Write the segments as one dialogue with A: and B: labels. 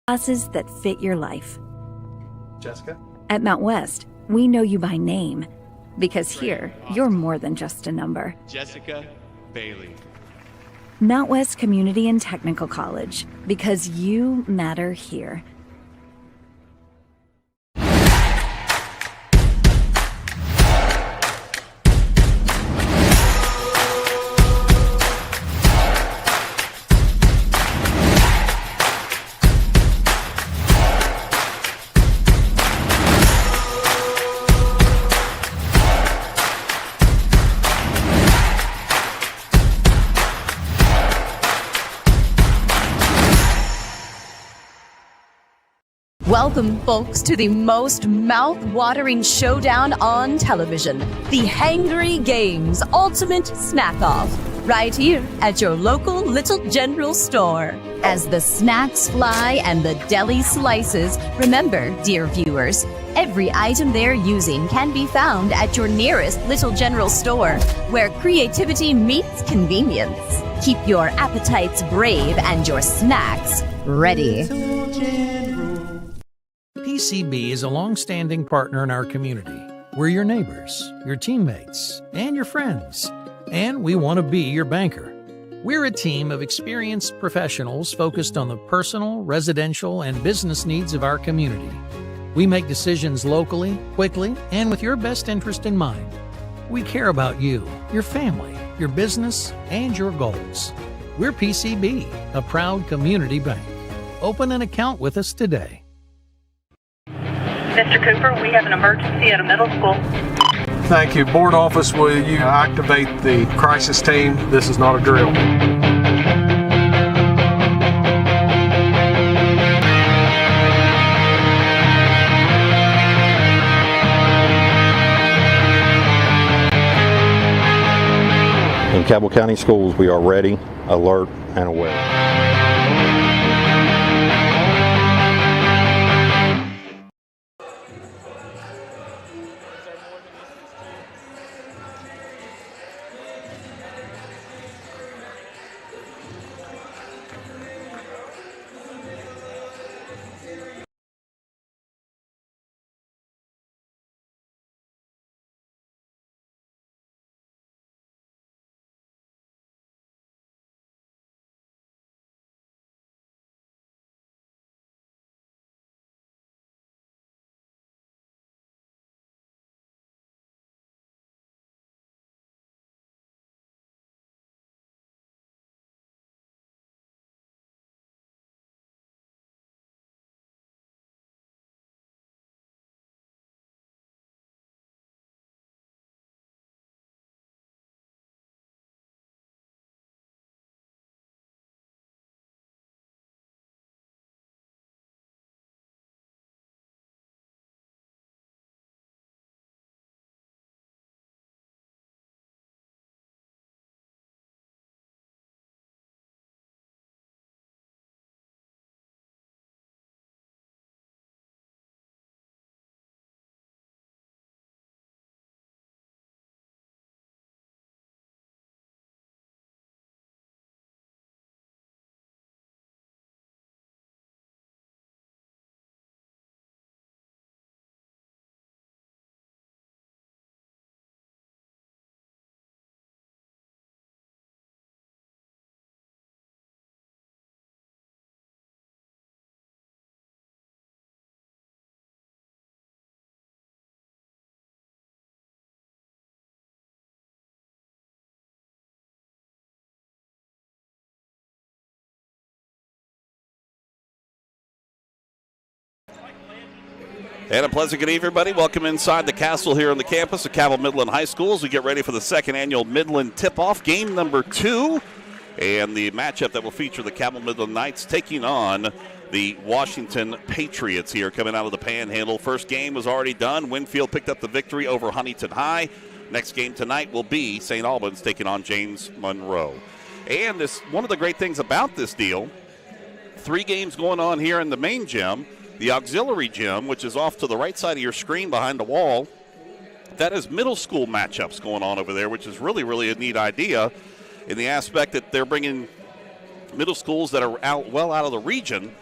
A: Classes that fit your life.
B: Jessica?
A: At Mount West, we know you by name because here, you're more than just a number.
B: Jessica Bailey.
A: Mount West Community and Technical College, because you matter here.
C: Welcome, folks, to the most mouth-watering showdown on television, the Hangry Games Ultimate Snack-Off, right here at your local Little General store. As the snacks fly and the deli slices, remember, dear viewers, every item they're using can be found at your nearest Little General store, where creativity meets convenience. Keep your appetites brave and your snacks ready.
D: PCB is a long-standing partner in our community. We're your neighbors, your teammates, and your friends, and we want to be your banker. We're a team of experienced professionals focused on the personal, residential, and business needs of our community. We make decisions locally, quickly, and with your best interest in mind. We care about you, your family, your business, and your goals. We're PCB, a proud community bank. Open an account with us today.
E: Mr. Cooper, we have an emergency at a middle school.
F: Thank you. Board office, will you activate the crisis team? This is not a drill.
G: In Cabell County Schools, we are ready, alert, and aware.
H: And a pleasant good evening, everybody. Welcome inside the castle here on the campus of Cabell Midland High School as we get ready for the second annual Midland Tip-Off, game number 2. And the matchup that will feature the Cabell Midland Knights taking on the Washington Patriots here coming out of the Panhandle. First game was already done. Winfield picked up the victory over Huntington High. Next game tonight will be St. Albans taking on James Monroe. And this one of the great things about this deal, 3 games going on here in the main gym. The auxiliary gym, which is off to the right side of your screen behind the wall, that is middle school matchups going on over there, which is really, really a neat idea in the aspect that they're bringing middle schools that are well out of the region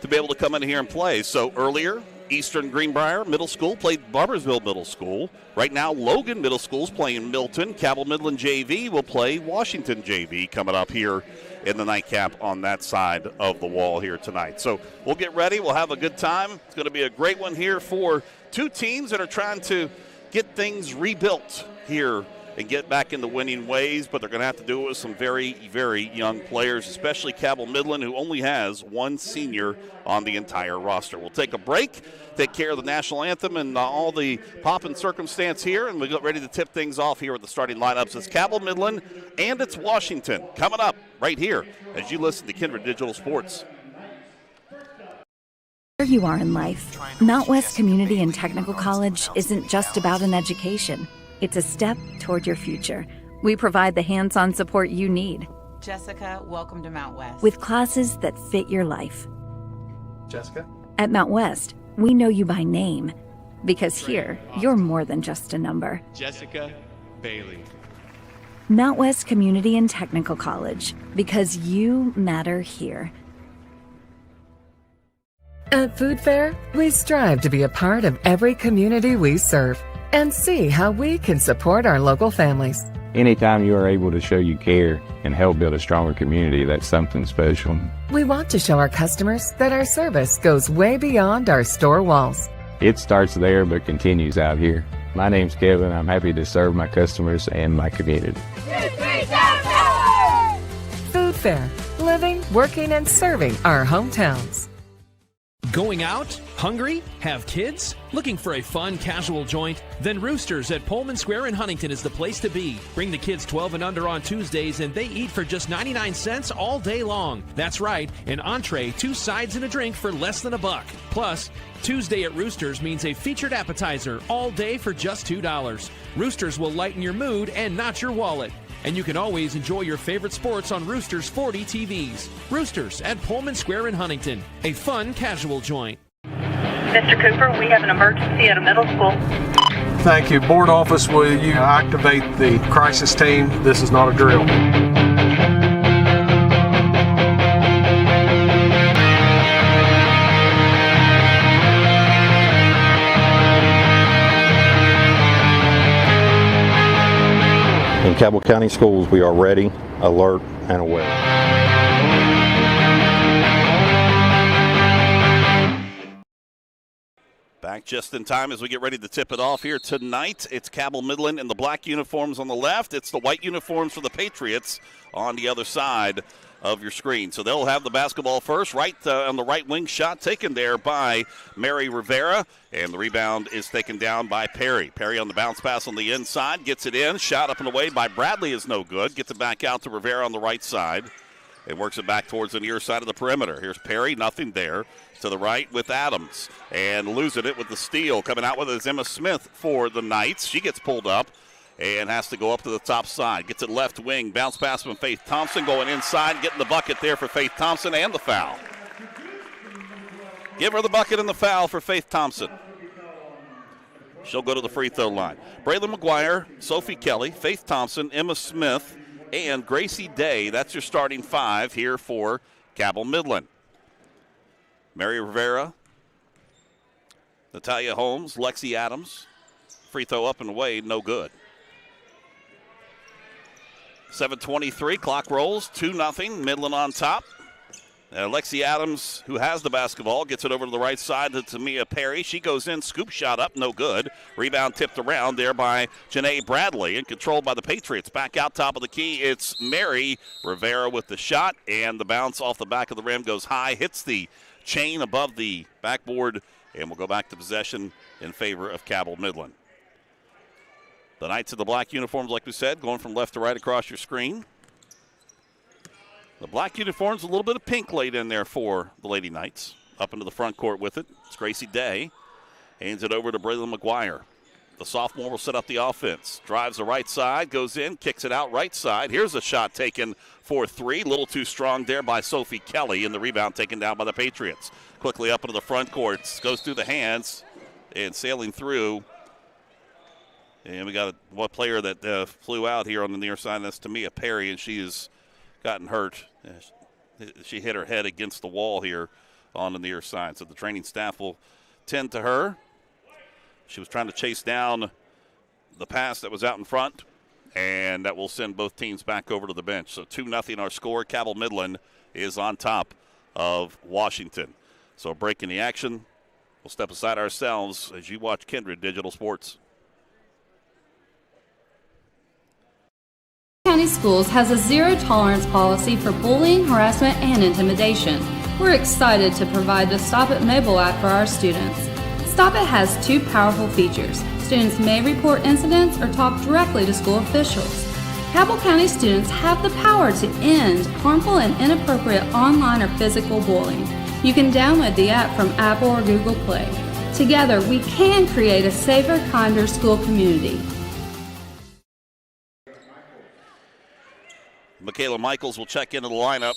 H: to be able to come in here and play. So earlier, Eastern Greenbrier Middle School played Barbersville Middle School. Right now, Logan Middle School is playing Milton. Cabell Midland JV will play Washington JV coming up here in the nightcap on that side of the wall here tonight. So we'll get ready. We'll have a good time. It's going to be a great one here for two teams that are trying to get things rebuilt here and get back into winning ways, but they're going to have to do it with some very, very young players, especially Cabell Midland, who only has one senior on the entire roster. We'll take a break, take care of the national anthem and all the pomp and circumstance here, and we get ready to tip things off here with the starting lineups. It's Cabell Midland and it's Washington coming up right here as you listen to Kindred Digital Sports.
A: Where you are in life, Mount West Community and Technical College isn't just about an education. It's a step toward your future. We provide the hands-on support you need.
I: Jessica, welcome to Mount West.
A: With classes that fit your life.
B: Jessica?
A: At Mount West, we know you by name. Because here, you're more than just a number.
B: Jessica Bailey.
A: Mount West Community and Technical College. Because you matter here.
J: At Food Fair, we strive to be a part of every community we serve and see how we can support our local families.
K: Anytime you are able to show you care and help build a stronger community, that's something special.
J: We want to show our customers that our service goes way beyond our store walls.
K: It starts there but continues out here. My name's Kevin. I'm happy to serve my customers and my community.
J: Food Fair, living, working, and serving our hometowns.
L: Going out? Hungry? Have kids? Looking for a fun, casual joint? Then Roosters at Pullman Square in Huntington is the place to be. Bring the kids 12 and under on Tuesdays, and they eat for just 99 cents all day long. That's right, an entree, 2 sides, and a drink for less than $1. Plus, Tuesday at Roosters means a featured appetizer all day for just $2. Roosters will lighten your mood and not your wallet. And you can always enjoy your favorite sports on Roosters 40 TVs. Roosters at Pullman Square in Huntington, a fun, casual joint.
E: Mr. Cooper, we have an emergency at a middle school.
F: Thank you. Board office, will you activate the crisis team? This is not a drill.
G: In Cabell County Schools, we are ready, alert, and aware.
H: Back just in time as we get ready to tip it off here tonight. It's Cabell Midland in the black uniforms on the left. It's the white uniforms for the Patriots on the other side of your screen. So they'll have the basketball first, right on the right wing, shot taken there by Mary Rivera, and the rebound is taken down by Perry. Perry on the bounce pass on the inside, gets it in, shot up and away by Bradley is no good, gets it back out to Rivera on the right side, and works it back towards the near side of the perimeter. Here's Perry, nothing there. To the right with Adams, and losing it with the steal. Coming out with it is Emma Smith for the Knights. She gets pulled up and has to go up to the top side. Gets it left wing, bounce pass from Faith Thompson, going inside, getting the bucket there for Faith Thompson and the foul. Give her the bucket and the foul for Faith Thompson. She'll go to the free throw line. Braylon McGuire, Sophie Kelly, Faith Thompson, Emma Smith, and Gracie Day. That's your starting 5 here for Cabell Midland. Mary Rivera, Natalia Holmes, Lexi Adams. Free throw up and away, no good. 7:23, clock rolls, 2-0, Midland on top. Lexi Adams, who has the basketball, gets it over to the right side to Tamia Perry. She goes in, scoop shot up, no good. Rebound tipped around there by Janae Bradley and controlled by the Patriots. Back out top of the key, it's Mary Rivera with the shot, and the bounce off the back of the rim goes high, hits the chain above the backboard, and we'll go back to possession in favor of Cabell Midland. The Knights in the black uniforms, like we said, going from left to right across your screen. The black uniforms, a little bit of pink laid in there for the Lady Knights. Up into the front court with it, it's Gracie Day. Hands it over to Braylon McGuire. The sophomore will set up the offense. Drives the right side, goes in, kicks it out right side. Here's a shot taken for 3. A little too strong there by Sophie Kelly, and the rebound taken down by the Patriots. Quickly up into the front court, goes through the hands, and sailing through. And we got one player that flew out here on the near side. That's Tamia Perry, and she has gotten hurt. She hit her head against the wall here on the near side. So the training staff will tend to her. She was trying to chase down the pass that was out in front, and that will send both teams back over to the bench. So 2-0 our score. Cabell Midland is on top of Washington. So a break in the action. We'll step aside ourselves as you watch Kindred Digital Sports.
M: County Schools has a zero-tolerance policy for bullying, harassment, and intimidation. We're excited to provide the Stop It mobile app for our students. Stop It has 2 powerful features. Students may report incidents or talk directly to school officials. Cabell County students have the power to end harmful and inappropriate online or physical bullying. You can download the app from Apple or Google Play. Together, we can create a safer, kinder school community.
H: Michaela Michaels will check into the lineup.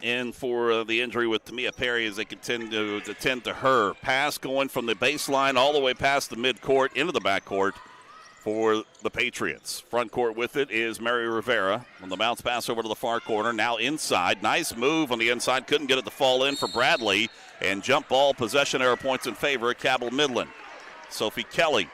H: In for the injury with Tamia Perry as they continue to tend to her. Pass going from the baseline all the way past the midcourt into the backcourt for the Patriots. Front court with it is Mary Rivera. On the bounce pass over to the far corner, now inside. Nice move on the inside. Couldn't get it to fall in for Bradley. And jump ball, possession error points in favor of Cabell Midland. Sophie Kelly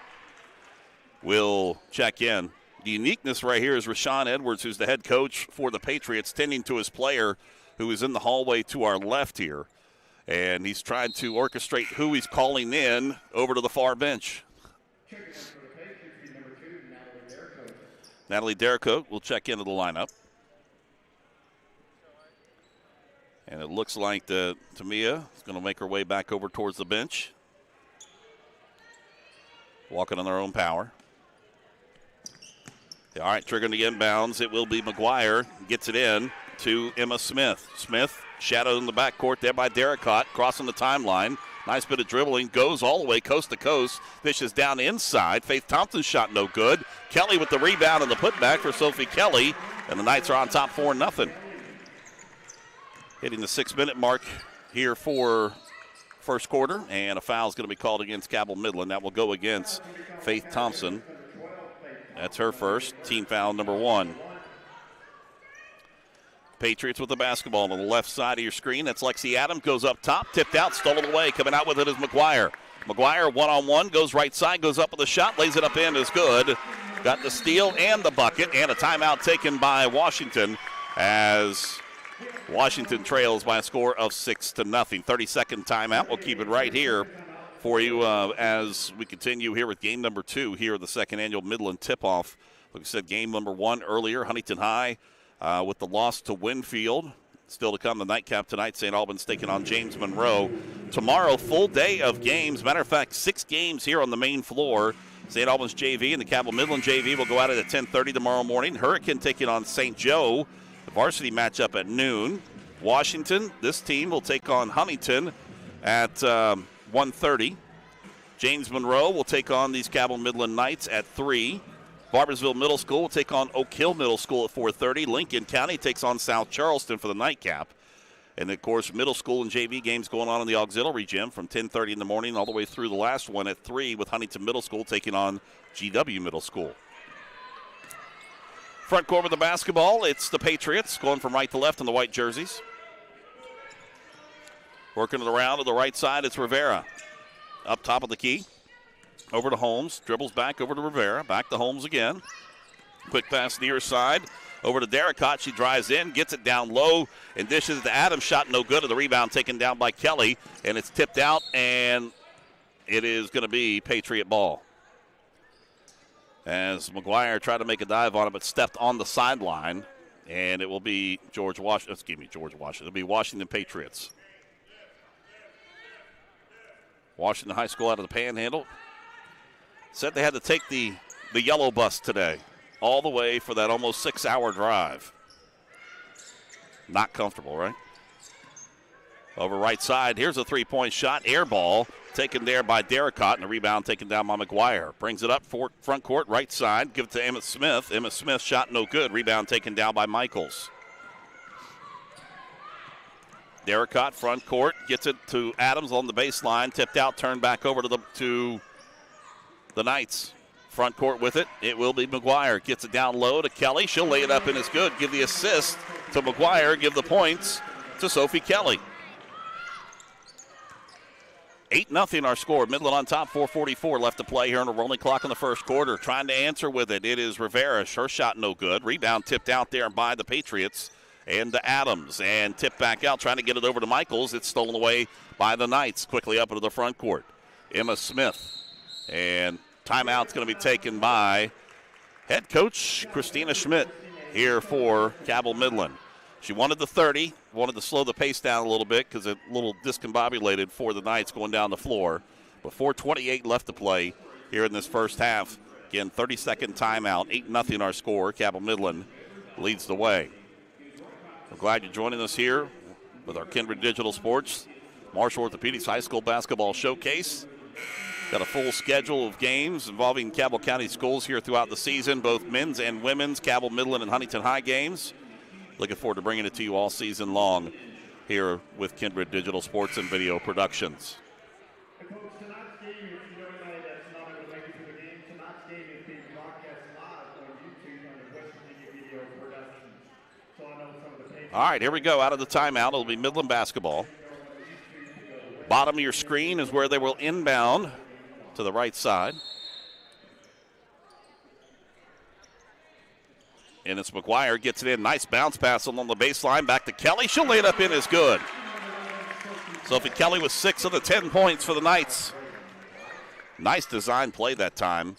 H: will check in. The uniqueness right here is Rashawn Edwards, who's the head coach for the Patriots, tending to his player who is in the hallway to our left here. And he's trying to orchestrate who he's calling in over to the far bench. Natalie Derricote will check into the lineup. And it looks like Tamia is going to make her way back over towards the bench. Walking on their own power. All right, triggering the inbounds. It will be McGuire. Gets it in to Emma Smith. Smith shadowed in the backcourt there by Derricotte, crossing the timeline. Nice bit of dribbling. Goes all the way coast to coast. Fishes down inside. Faith Thompson's shot no good. Kelly with the rebound and the putback for Sophie Kelly. And the Knights are on top 4-0. Hitting the 6-minute mark here for first quarter. And a foul is going to be called against Cabell Midland. That will go against Faith Thompson. That's her first. Team foul number 1. Patriots with the basketball on the left side of your screen. That's Lexi Adams. Goes up top. Tipped out. Stolen away. Coming out with it is McGuire. McGuire one-on-one. Goes right side. Goes up with a shot. Lays it up in. Is good. Got the steal and the bucket. And a timeout taken by Washington as Washington trails by a score of 6-0. 30-second timeout. We'll keep it right here for you as we continue here with game number 2 here at the second annual Midland tip-off. Like I said, game number 1 earlier, Huntington High with the loss to Winfield. Still to come, the nightcap tonight, St. Albans taking on James Monroe. Tomorrow, full day of games. Matter of fact, 6 games here on the main floor. St. Albans JV and the Cabell Midland JV will go out at 10:30 tomorrow morning. Hurricane taking on St. Joe. The varsity matchup at noon. Washington, this team will take on Huntington at 1:30. James Monroe will take on these Cabell Midland Knights at 3. Barboursville Middle School will take on Oak Hill Middle School at 4:30. Lincoln County takes on South Charleston for the nightcap. And, of course, middle school and JV games going on in the auxiliary gym from 10:30 in the morning all the way through the last one at 3 with Huntington Middle School taking on GW Middle School. Front court with the basketball, it's the Patriots going from right to left in the white jerseys. Working it around to the right side, it's Rivera. Up top of the key. Over to Holmes, dribbles back over to Rivera, back to Holmes again. Quick pass near side, over to Derricotte. She drives in, gets it down low, and dishes to Adams. Shot no good, and the rebound taken down by Kelly, and it's tipped out, and it is going to be Patriot ball. As McGuire tried to make a dive on it, but stepped on the sideline, and it will be George Washington. It'll be Washington Patriots. Washington High School out of the Panhandle. Said they had to take the yellow bus today all the way for that almost 6-hour drive. Not comfortable, right? Over right side, here's a three-point shot. Air ball taken there by Derricotte, and the rebound taken down by McGuire. Brings it up for front court, right side. Give it to Emmett Smith. Emmett Smith shot no good. Rebound taken down by Michaels. Derricotte, front court, gets it to Adams on the baseline. Tipped out, turned back over to the Knights. Front court with it. It will be McGuire. Gets it down low to Kelly. She'll lay it up and it's good. Give the assist to McGuire. Give the points to Sophie Kelly. 8-0 our score. Midland on top, 4:44 left to play here on a rolling clock in the first quarter. Trying to answer with it. It is Rivera. Her shot no good. Rebound tipped out there by the Patriots. And to Adams. And tipped back out, trying to get it over to Michaels. It's stolen away by the Knights. Quickly up into the front court. Emma Smith. And timeout's going to be taken by head coach Christina Schmidt here for Cabell Midland. She wanted the 30, wanted to slow the pace down a little bit because it's a little discombobulated for the Knights going down the floor. But 4:28 left to play here in this first half. Again, 30-second timeout, 8-0 our score. Cabell Midland leads the way. We're glad you're joining us here with our Kindred Digital Sports Marshall Orthopedics High School Basketball Showcase. Got a full schedule of games involving Cabell County schools here throughout the season, both men's and women's, Cabell Midland and Huntington High games. Looking forward to bringing it to you all season long here with Kindred Digital Sports and Video Productions. All right, here we go. Out of the timeout, it'll be Midland basketball. Bottom of your screen is where they will inbound to the right side. And it's McGuire gets it in. Nice bounce pass along the baseline. Back to Kelly. She'll lay it up in. Is good. Sophie Kelly with 6 of the 10 points for the Knights. Nice design play that time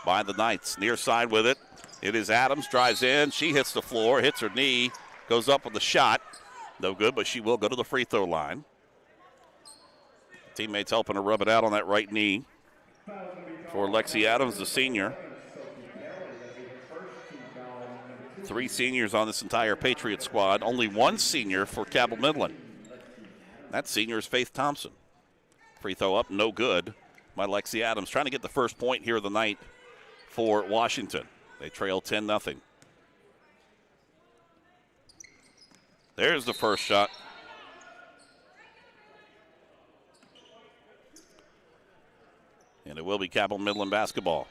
H: by the Knights. Near side with it. It is Adams. Drives in. She hits the floor. Hits her knee. Goes up with the shot. No good, but she will go to the free throw line. Teammates helping her rub it out on that right knee for Lexi Adams, the senior. 3 seniors on this entire Patriot squad. Only 1 senior for Cabell Midland. That senior is Faith Thompson. Free throw up, no good by Lexi Adams. Trying to get the first point here of the night for Washington. They trail 10-0. There's the first shot. And it will be Cabell Midland basketball.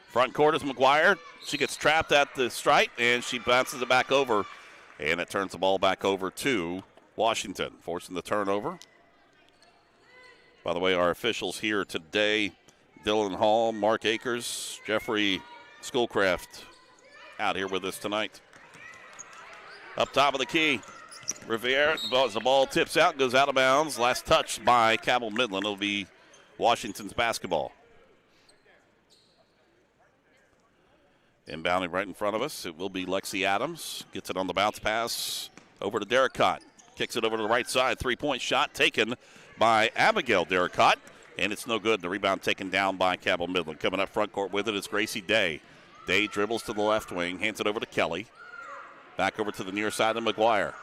H: Front court is McGuire. She gets trapped at the stripe, and she bounces it back over. And it turns the ball back over to Washington, forcing the turnover. By the way, our officials here today, Dylan Hall, Mark Akers, Jeffrey Schoolcraft out here with us tonight. Up top of the key, Rivera, as the ball tips out, goes out of bounds. Last touch by Cabell Midland. It'll be Washington's basketball. Inbounding right in front of us, it will be Lexi Adams. Gets it on the bounce pass over to Derrickott. Kicks it over to the right side. 3-point shot taken by Abigail Derrickott, and it's no good. The rebound taken down by Cabell Midland. Coming up front court with it is Gracie Day. Day dribbles to the left wing, hands it over to Kelly. Back over to the near side of McGuire.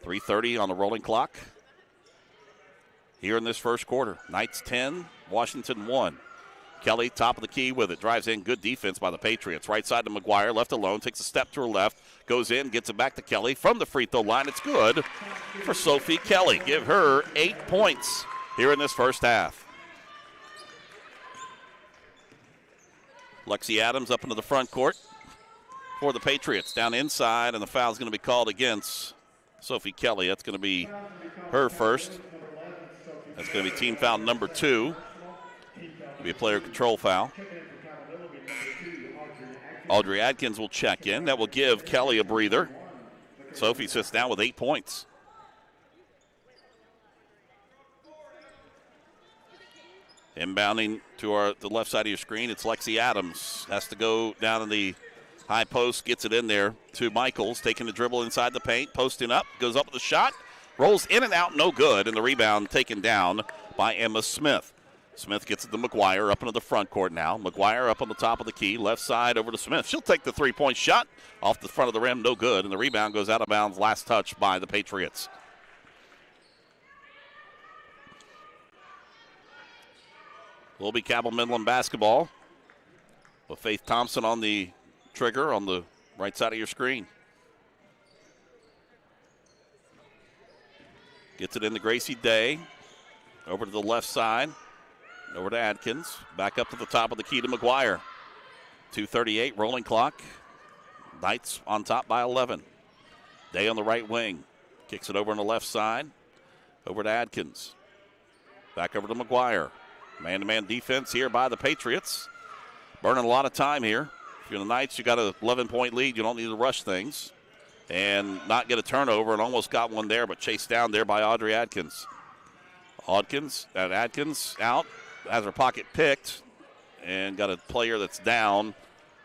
H: 3:30 on the rolling clock here in this first quarter. Knights 10, Washington 1. Kelly, top of the key with it. Drives in. Good defense by the Patriots. Right side to McGuire. Left alone. Takes a step to her left. Goes in. Gets it back to Kelly. From the free throw line. It's good for Sophie Kelly. Give her 8 points here in this first half. Lexi Adams up into the front court for the Patriots. Down inside, and the foul is going to be called against Sophie Kelly. That's going to be her first. That's going to be team foul number 2. Be a player control foul. Audrey Adkins will check in. That will give Kelly a breather. Sophie sits down with 8 points. Inbounding to the left side of your screen, it's Lexi Adams. Has to go down in the high post, gets it in there to Michaels, taking the dribble inside the paint, posting up, goes up with the shot, rolls in and out, no good, and the rebound taken down by Emma Smith. Smith gets it to McGuire up into the front court now. McGuire up on the top of the key, left side over to Smith. She'll take the 3-point shot off the front of the rim, no good, and the rebound goes out of bounds, last touch by the Patriots. Will be Cabell Midland basketball with Faith Thompson on the trigger on the right side of your screen. Gets it in to Gracie Day. Over to the left side. Over to Adkins. Back up to the top of the key to McGuire. 2:38 rolling clock. Knights on top by 11. Day on the right wing. Kicks it over on the left side. Over to Adkins. Back over to McGuire. Man-to-man defense here by the Patriots. Burning a lot of time here. If you're the Knights, you got an 11-point lead. You don't need to rush things and not get a turnover, and almost got one there, but chased down there by Audrey Adkins. Adkins out, has her pocket picked, and got a player that's down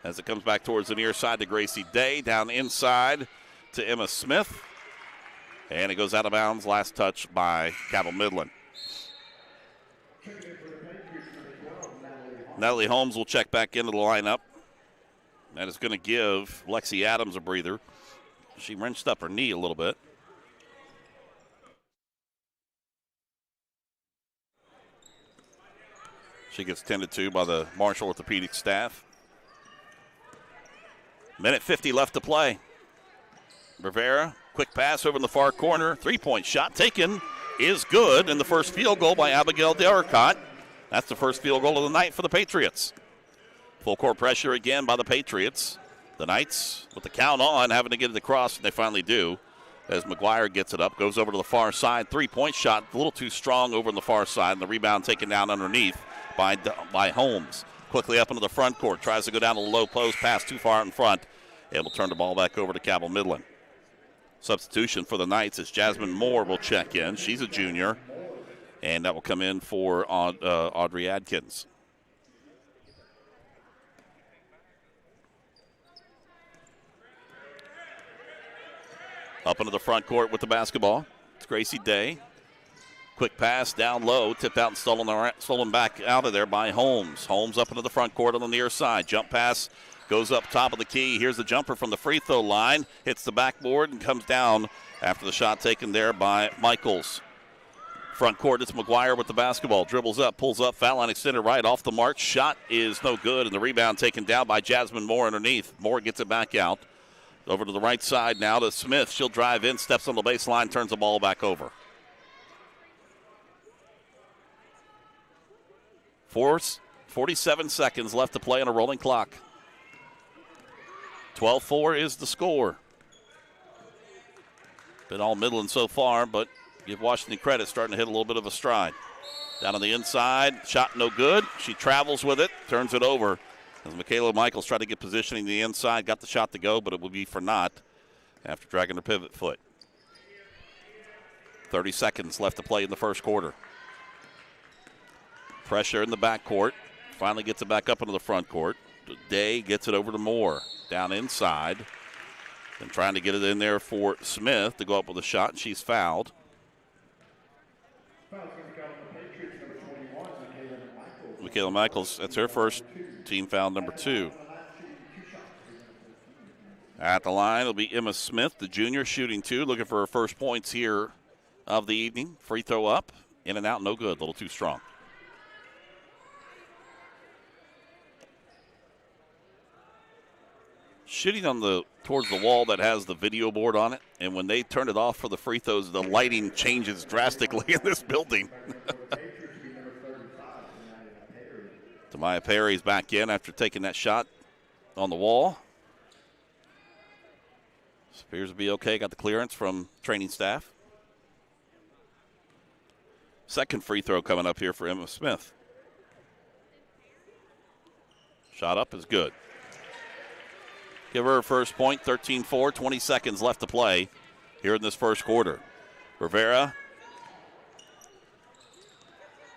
H: as it comes back towards the near side to Gracie Day. Down inside to Emma Smith. And it goes out of bounds. Last touch by Cabell Midland. Natalie Holmes will check back into the lineup. That is going to give Lexi Adams a breather. She wrenched up her knee a little bit. She gets tended to by the Marshall orthopedic staff. Minute 50 left to play. Rivera, quick pass over in the far corner. Three-point shot taken is good. And the first field goal by Abigail Derricott. That's the first field goal of the night for the Patriots. Full court pressure again by the Patriots. The Knights, with the count on, having to get it across, and they finally do. As McGuire gets it up, goes over to the far side. Three-point shot, a little too strong over on the far side, and the rebound taken down underneath by Holmes. Quickly up into the front court, tries to go down to the low post, pass too far in front. Able to turn the ball back over to Cabell Midland. Substitution for the Knights as Jasmine Moore will check in. She's a junior, and that will come in for Audrey Adkins. Up into the front court with the basketball. It's Gracie Day. Quick pass down low, tipped out and stolen back out of there by Holmes. Holmes up into the front court on the near side. Jump pass goes up top of the key. Here's the jumper from the free throw line. Hits the backboard and comes down after the shot taken there by Michaels. Front court, it's McGuire with the basketball. Dribbles up, pulls up, foul line extended right off the mark. Shot is no good, and the rebound taken down by Jasmine Moore underneath. Moore gets it back out. Over to the right side now to Smith. She'll drive in, steps on the baseline, turns the ball back over. 47 seconds left to play on a rolling clock. 12-4 is the score. Been all Midland so far, but give Washington credit, starting to hit a little bit of a stride. Down on the inside, shot no good. She travels with it, turns it over. As Michaela Michaels tried to get positioning the inside, got the shot to go, but it will be for naught after dragging her pivot foot. 30 seconds left to play in the first quarter. Pressure in the backcourt. Finally gets it back up into the front court. Day gets it over to Moore. Down inside. And trying to get it in there for Smith to go up with a shot. She's fouled. Michaela Michaels, that's her first team foul, number 2. At the line, it'll be Emma Smith, the junior, shooting 2, looking for her first points here of the evening. Free throw up, in and out, no good, a little too strong. Shooting on towards the wall that has the video board on it, and when they turn it off for the free throws, the lighting changes drastically in this building. Tamaya Perry's back in after taking that shot on the wall. Appears to be okay. Got the clearance from training staff. Second free throw coming up here for Emma Smith. Shot up is good. Give her first point, 13-4, 20 seconds left to play here in this first quarter. Rivera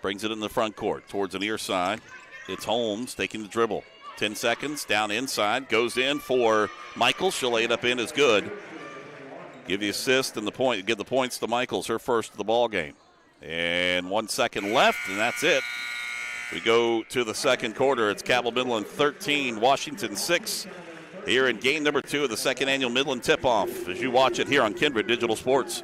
H: brings it in the front court towards the near side. It's Holmes taking the dribble. 10 seconds, down inside, goes in for Michaels. She'll lay it up in, is good. Give the assist and give the points to Michaels, her first of the ball game. And 1 second left, and that's it. We go to the second quarter. It's Cabell Midland 13, Washington 6. Here in game number 2 of the second annual Midland Tip-Off as you watch it here on Kindred Digital Sports.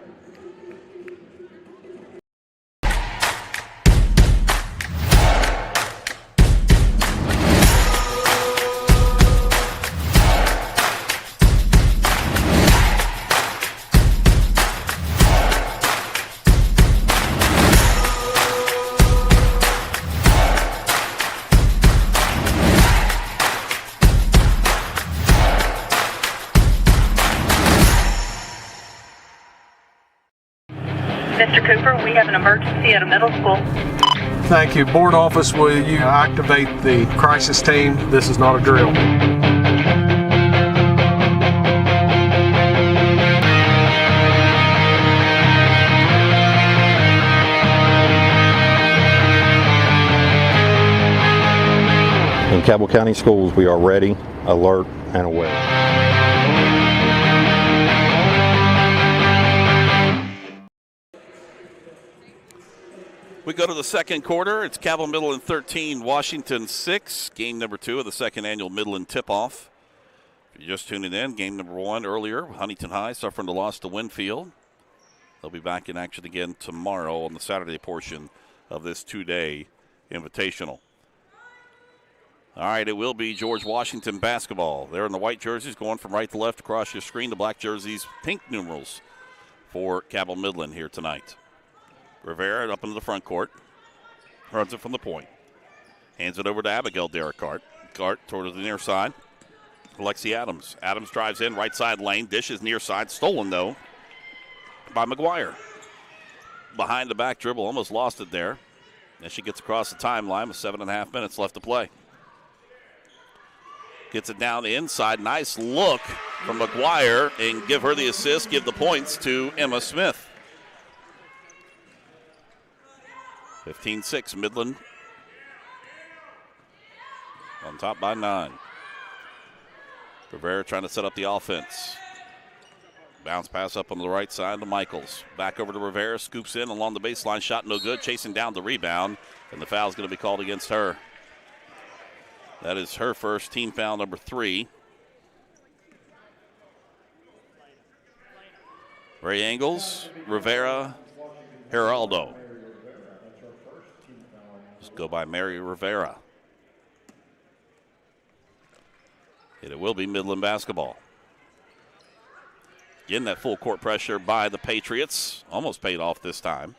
E: Mr. Cooper, we have an emergency at a middle school.
F: Thank you. Board office, will you activate the crisis team? This is not a drill.
G: In Cabell County Schools, we are ready, alert, and aware.
H: We go to the second quarter. It's Cabell Midland 13, Washington 6. Game number 2 of the second annual Midland tip-off. If you're just tuning in, game number 1 earlier, Huntington High suffering a loss to Winfield. They'll be back in action again tomorrow on the Saturday portion of this 2-day invitational. All right, it will be George Washington basketball. They're in the white jerseys, going from right to left across your screen. The black jerseys, pink numerals for Cabell Midland here tonight. Rivera up into the front court. Runs it from the point. Hands it over to Abigail Derrickart. Cart toward the near side. Alexi Adams. Adams drives in, right side lane. Dishes near side. Stolen, though, by McGuire. Behind the back dribble. Almost lost it there. As she gets across the timeline with 7.5 minutes left to play. Gets it down the inside. Nice look from McGuire. And give her the assist. Give the points to Emma Smith. 15-6, Midland on top by 9. Rivera trying to set up the offense. Bounce pass up on the right side to Michaels. Back over to Rivera, scoops in along the baseline, shot no good, chasing down the rebound, and the foul's going to be called against her. That is her first, team foul number 3. Ray Angles, Rivera, Geraldo. Just go by Mary Rivera. And it will be Midland basketball. Again, that full court pressure by the Patriots. Almost paid off this time.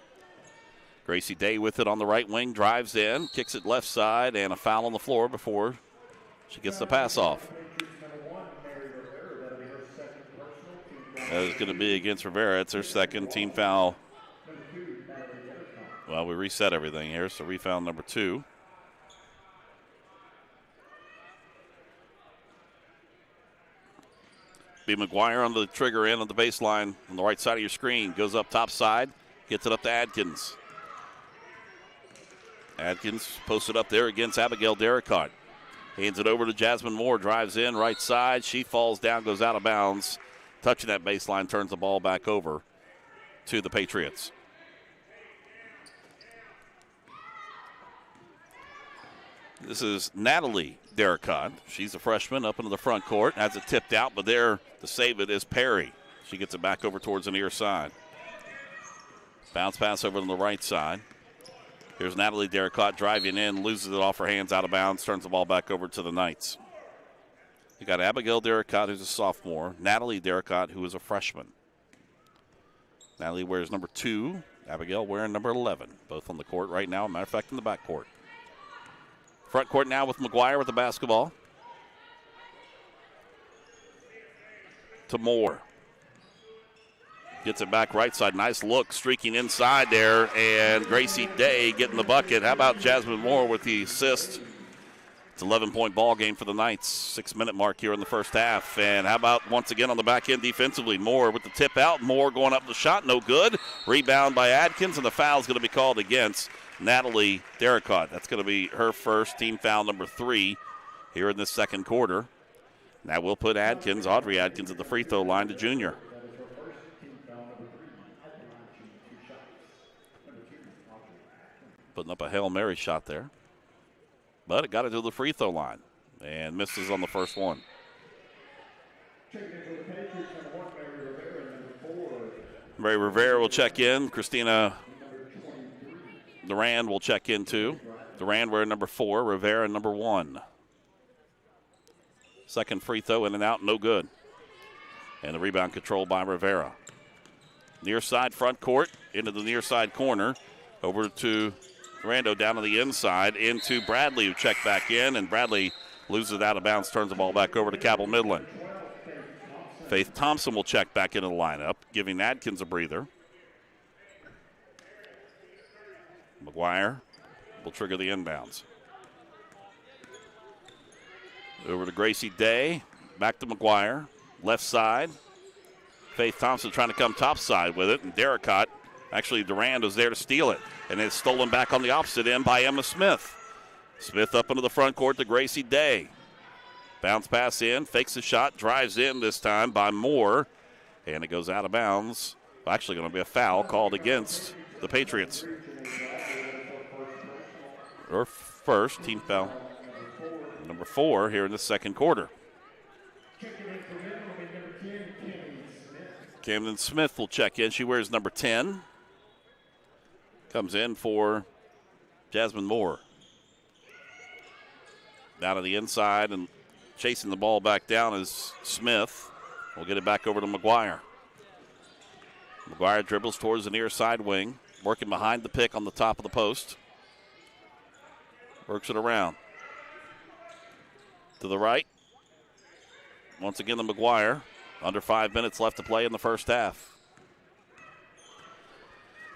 H: Gracie Day with it on the right wing. Drives in, kicks it left side, and a foul on the floor before she gets the pass off. That is going to be against Rivera. It's her second team foul. Well, we reset everything here, so refoul number 2. Be McGuire on the trigger in on the baseline on the right side of your screen. Goes up top side, gets it up to Adkins. Adkins posted up there against Abigail Derrickart. Hands it over to Jasmine Moore, drives in, right side. She falls down, goes out of bounds. Touching that baseline, turns the ball back over to the Patriots. This is Natalie Derrickart. She's a freshman up into the front court. Has it tipped out, but there to save it is Perry. She gets it back over towards the near side. Bounce pass over on the right side. Here's Natalie Derrickart driving in, loses it off her hands, out of bounds, turns the ball back over to the Knights. You got Abigail Derrickart, who's a sophomore. Natalie Derrickart, who is a freshman. Natalie wears number 2. Abigail wearing number 11. Both on the court right now. Matter of fact, in the back court. Front court now with McGuire with the basketball. To Moore. Gets it back right side. Nice look, streaking inside there. And Gracie Day getting the bucket. How about Jasmine Moore with the assist? It's an 11-point ball game for the Knights. 6-minute mark here in the first half. And how about once again on the back end defensively? Moore with the tip out. Moore going up the shot. No good. Rebound by Adkins, and the foul is going to be called against Natalie Derrickart. That's going to be her first, team foul number 3 here in this second quarter. Now we'll put Adkins, Audrey Adkins, at the free throw line, to junior. Putting up a Hail Mary shot there. But it got it to the free throw line and misses on the first one. Mary Rivera will check in. Christina Durand will check in too. Durand wearing number 4, Rivera number 1. Second free throw in and out, no good. And the rebound controlled by Rivera. Near side front court, into the near side corner. Over to Rando down to the inside, into Bradley, who checked back in, and Bradley loses it out of bounds, turns the ball back over to Cabell Midland. Faith Thompson will check back into the lineup, giving Adkins a breather. McGuire will trigger the inbounds. Over to Gracie Day. Back to McGuire. Left side. Faith Thompson trying to come top side with it. And Derricott, actually Durand was there to steal it. And it's stolen back on the opposite end by Emma Smith. Smith up into the front court to Gracie Day. Bounce pass in. Fakes the shot. Drives in this time by Moore. And it goes out of bounds. Actually going to be a foul called against the Patriots. Or first, team foul number 4 here in the second quarter. Camden Smith will check in. She wears number 10. Comes in for Jasmine Moore. Down to the inside and chasing the ball back down is Smith. We'll get it back over to McGuire. McGuire dribbles towards the near side wing, working behind the pick on the top of the post. Works it around. To the right. Once again to McGuire. Under 5 minutes left to play in the first half.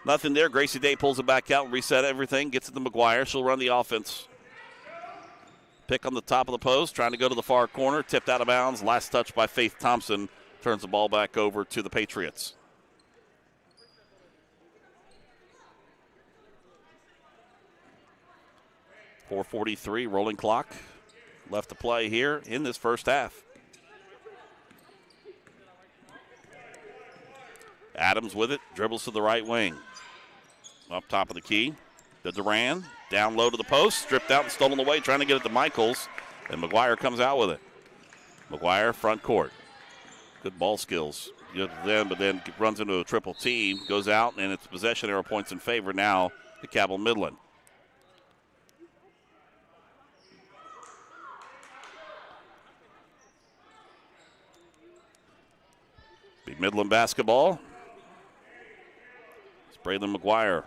H: Nothing there. Gracie Day pulls it back out, reset everything, gets it to McGuire. She'll run the offense. Pick on the top of the post, trying to go to the far corner. Tipped out of bounds. Last touch by Faith Thompson. Turns the ball back over to the Patriots. .443 rolling clock left to play here in this first half. Adams with it, dribbles to the right wing. Up top of the key, to Durand, down low to the post, stripped out and stolen away, trying to get it to Michaels, and McGuire comes out with it. McGuire front court. Good ball skills. But then runs into a triple team, goes out, and it's possession arrow points in favor now to Cabell Midland. Be Midland basketball. It's Braylon McGuire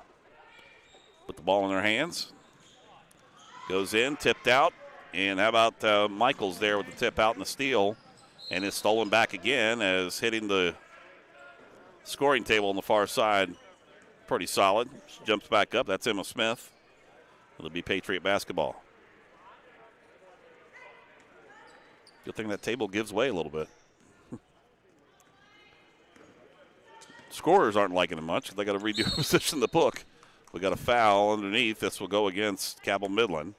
H: with the ball in their hands. Goes in, tipped out. And how about Michaels there with the tip out and the steal. And it's stolen back again as hitting the scoring table on the far side. Pretty solid. She jumps back up. That's Emma Smith. It'll be Patriot basketball. Good thing that table gives way a little bit. Scorers aren't liking it much. They got to redo position in the book. We got a foul underneath. This will go against Cabell Midland.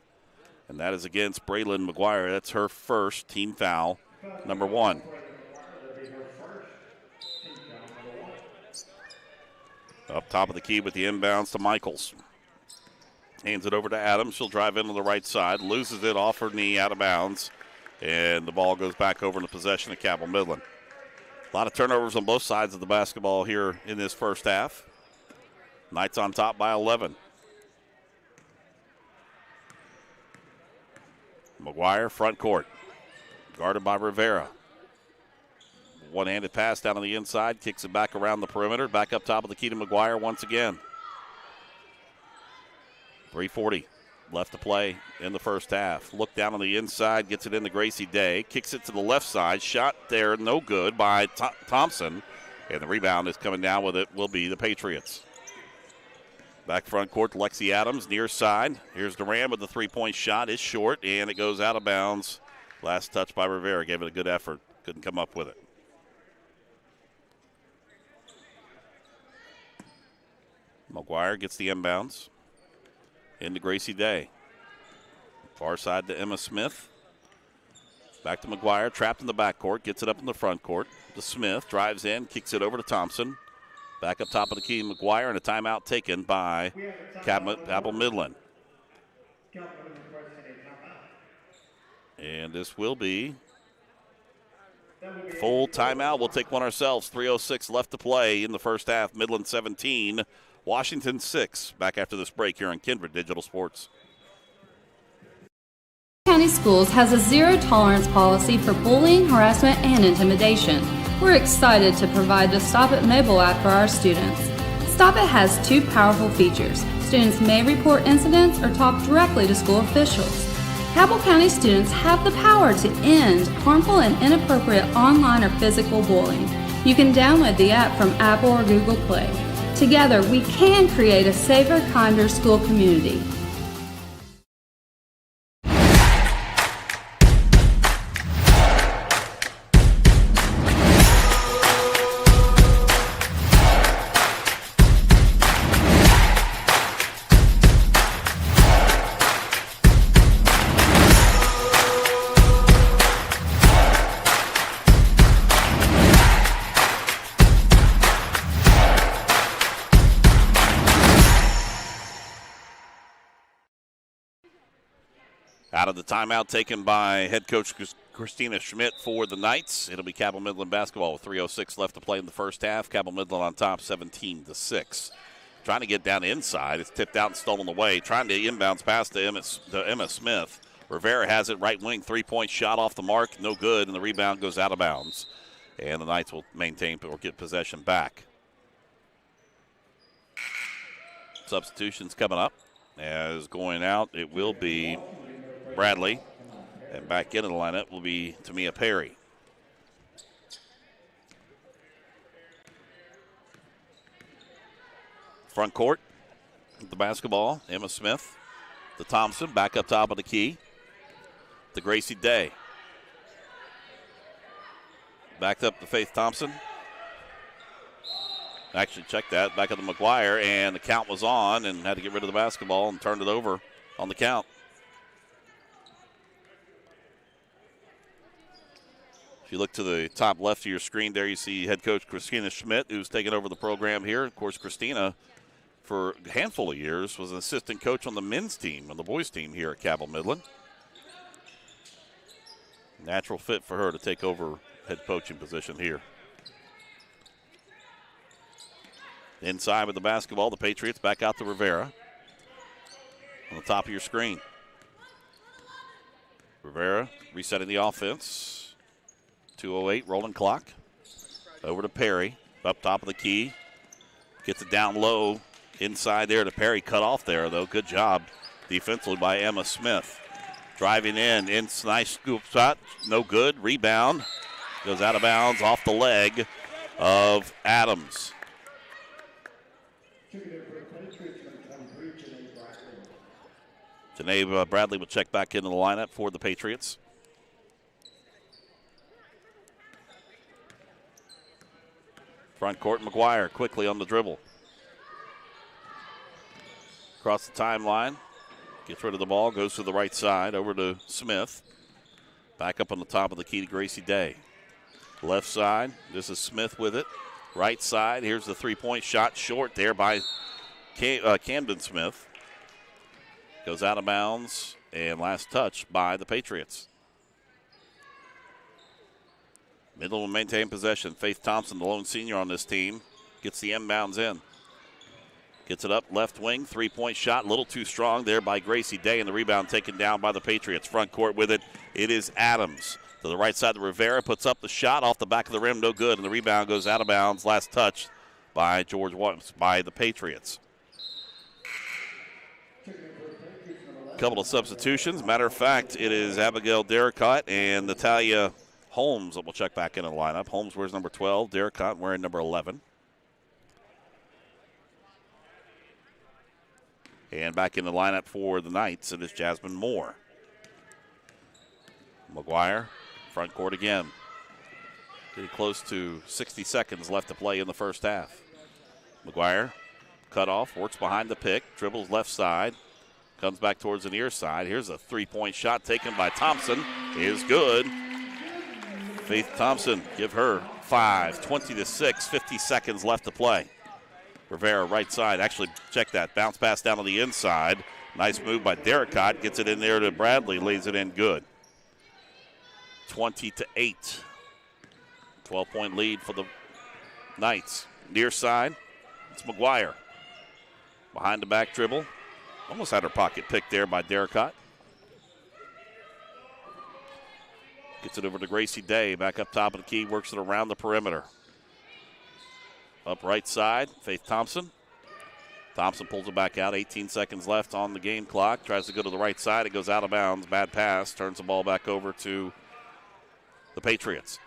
H: And that is against Braylon McGuire. That's her first team foul, number 1. Up top of the key with the inbounds to Michaels. Hands it over to Adams. She'll drive into the right side. Loses it off her knee, out of bounds. And the ball goes back over into possession of Cabell Midland. A lot of turnovers on both sides of the basketball here in this first half. Knights on top by 11. McGuire, front court. Guarded by Rivera. One-handed pass down on the inside. Kicks it back around the perimeter. Back up top of the key to McGuire once again. 3:40 left to play in the first half. Look down on the inside. Gets it into Gracie Day. Kicks it to the left side. Shot there, no good by Thompson. And the rebound is coming down with it will be the Patriots. Back front court, Lexi Adams, near side. Here's Durand with the three-point shot. It's short, and it goes out of bounds. Last touch by Rivera. Gave it a good effort. Couldn't come up with it. McGuire gets the inbounds. Into Gracie Day. Far side to Emma Smith. Back to McGuire, trapped in the backcourt. Gets it up in the front court. To Smith, drives in, kicks it over to Thompson. Back up top of the key, McGuire, and a timeout taken by Cabell Midland. And this will be full timeout. We'll take one ourselves. 3:06 left to play in the first half. Midland 17, Washington 6. Back after this break here on KINDRED Digital Sports.
M: County Schools has a zero-tolerance policy for bullying, harassment, and intimidation. We're excited to provide the Stop It mobile app for our students. Stop It has two powerful features. Students may report incidents or talk directly to school officials. Cabell County students have the power to end harmful and inappropriate online or physical bullying. You can download the app from Apple or Google Play. Together, we can create a safer, kinder school community.
H: Out of the timeout taken by head coach Christina Schmidt for the Knights. It'll be Cabell Midland basketball with 3:06 left to play in the first half. Cabell Midland on top 17-6. Trying to get down inside. It's tipped out and stolen away. Trying to inbounds pass to Emma Smith. Rivera has it, right wing, three-point shot off the mark. No good, and the rebound goes out of bounds. And the Knights will maintain or get possession back. Substitutions coming up. As going out, it will be Bradley, and back into the lineup will be Tamia Perry. Front court, the basketball, Emma Smith, to Thompson, back up top of the key, to Gracie Day. Backed up to Faith Thompson. Actually, check that, back up to McGuire, and the count was on, and had to get rid of the basketball and turned it over on the count. If you look to the top left of your screen there, you see head coach Christina Schmidt, who's taken over the program here. Of course, Christina, for a handful of years, was an assistant coach on the men's team and the boys' team here at Cabell Midland. Natural fit for her to take over head coaching position here. Inside with the basketball, the Patriots back out to Rivera. On the top of your screen. Rivera resetting the offense. 2:08 rolling clock. Over to Perry, up top of the key. Gets it down low, inside there to Perry. Cut off there, though. Good job defensively by Emma Smith. Driving in, nice scoop shot, no good. Rebound, goes out of bounds off the leg of Adams. Janae Bradley will check back into the lineup for the Patriots. Front court, McGuire quickly on the dribble. Across the timeline, gets rid of the ball, goes to the right side, over to Smith. Back up on the top of the key to Gracie Day. Left side, this is Smith with it. Right side, here's the three-point shot, short there by Camden Smith. Goes out of bounds, and last touch by the Patriots. Midland will maintain possession. Faith Thompson, the lone senior on this team, gets the inbounds in. Gets it up left wing, three-point shot, a little too strong there by Gracie Day, and the rebound taken down by the Patriots. Front court with it, it is Adams. To the right side of Rivera, puts up the shot off the back of the rim, no good, and the rebound goes out of bounds. Last touch by George Watts by the Patriots. Couple of substitutions. Matter of fact, it is Abigail Derricott and Natalia Holmes that will check back into the lineup. Holmes wears number 12, Derricott wearing number 11. And back in the lineup for the Knights, it is Jasmine Moore. McGuire, front court again. Getting close to 60 seconds left to play in the first half. McGuire, cut off, works behind the pick, dribbles left side, comes back towards the near side. Here's a three-point shot taken by Thompson. Is good. Faith Thompson, give her 5, 20-6, 50 seconds left to play. Rivera right side, actually check that, bounce pass down on the inside. Nice move by Derricott, gets it in there to Bradley, lays it in good. 20-8. 12-point lead for the Knights. Near side, it's McGuire. Behind the back dribble. Almost had her pocket picked there by Derricott. Gets it over to Gracie Day. Back up top of the key, works it around the perimeter. Up right side, Faith Thompson. Thompson pulls it back out. 18 seconds left on the game clock. Tries to go to the right side. It goes out of bounds. Bad pass. Turns the ball back over to the Patriots.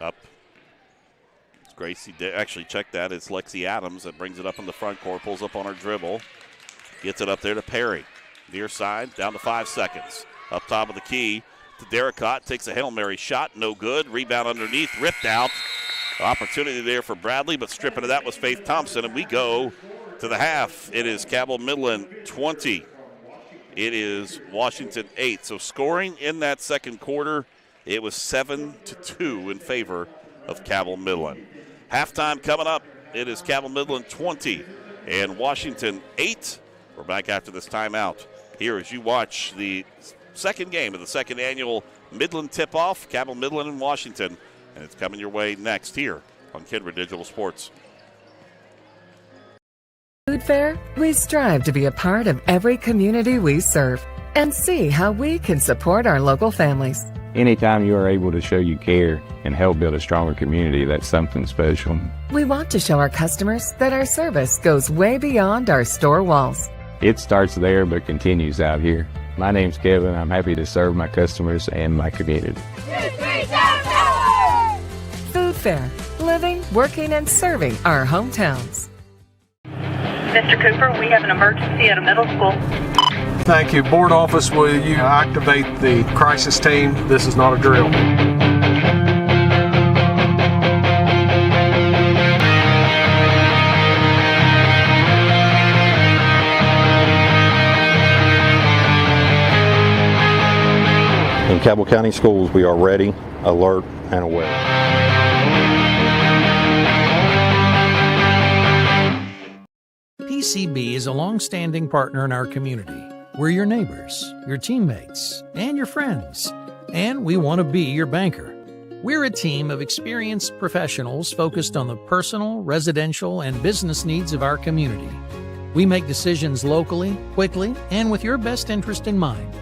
H: Up Gracie actually check that. It's Lexi Adams that brings it up in the front court, pulls up on her dribble, gets it up there to Perry. Near side, down to 5 seconds. Up top of the key to Derricott, takes a Hail Mary shot, no good. Rebound underneath, ripped out. Opportunity there for Bradley, but stripping of that was Faith Thompson, and we go to the half. It is Cabell Midland 20. It is Washington 8. So scoring in that second quarter, it was 7-2 in favor of Cabell Midland. Halftime coming up. It is Cabell Midland 20 and Washington 8. We're back after this timeout here as you watch the second game of the second annual Midland Tip-Off, Cabell Midland and Washington. And it's coming your way next here on KINDRED Digital Sports.
J: Food Fair, we strive to be a part of every community we serve and see how we can support our local families.
K: Anytime you are able to show you care and help build a stronger community, that's something special.
J: We want to show our customers that our service goes way beyond our store walls.
K: It starts there but continues out here. My name's Kevin. I'm happy to serve my customers and my community.
J: Food Fair, living, working, and serving our hometowns.
E: Mr. Cooper, we have an emergency at a middle school.
F: Thank you. Board office, will you activate the crisis team? This is not a drill.
G: In Cabell County Schools, we are ready, alert, and aware.
D: PCB is a long-standing partner in our community. We're your neighbors, your teammates, and your friends, and we want to be your banker. We're a team of experienced professionals focused on the personal, residential, and business needs of our community. We make decisions locally, quickly, and with your best interest in mind.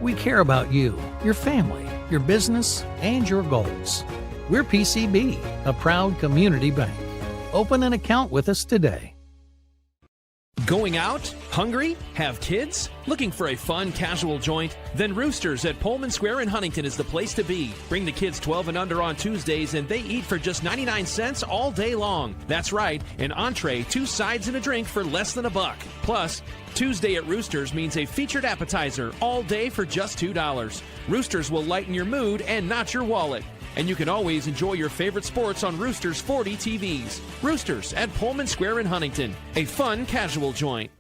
D: We care about you, your family, your business, and your goals. We're PCB, a proud community bank. Open an account with us today.
L: Going out? Hungry? Have kids? Looking for a fun, casual joint? Then Roosters at Pullman Square in Huntington is the place to be. Bring the kids 12 and under on Tuesdays, and they eat for just 99 cents all day long. That's right, an entree, 2 sides, and a drink for less than $1. Plus, Tuesday at Roosters means a featured appetizer all day for just $2. Roosters will lighten your mood and not your wallet. And you can always enjoy your favorite sports on Roosters 40 TVs. Roosters at Pullman Square in Huntington, a fun, casual joint.